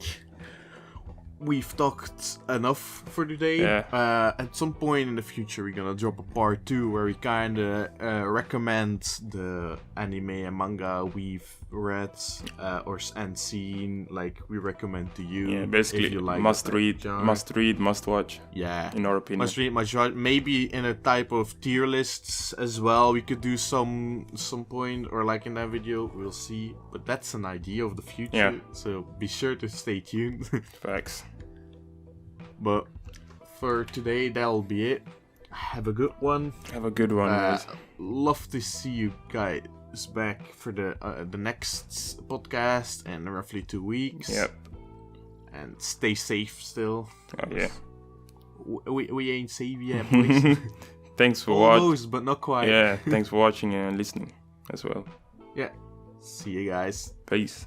we've talked enough for today. Yeah. At some point in the future, we're gonna drop a part 2 where we kind of recommend the anime and manga we've read and seen. Like, we recommend to you. Yeah, basically, if you like must that read, genre. must watch. Yeah. In our opinion. Must read, must watch. Maybe in a type of tier lists as well. We could do some point, or like in that video, we'll see. But that's an idea of the future. Yeah. So be sure to stay tuned. Facts. But for today, that'll be it. Have a good one. Have a good one, guys. Love to see you guys back for the next podcast in roughly 2 weeks. Yep. And stay safe still. Oh yeah. We ain't safe yet, boys. Thanks for watching. Almost, but not quite. Yeah. Thanks for watching and listening as well. Yeah. See you guys. Peace.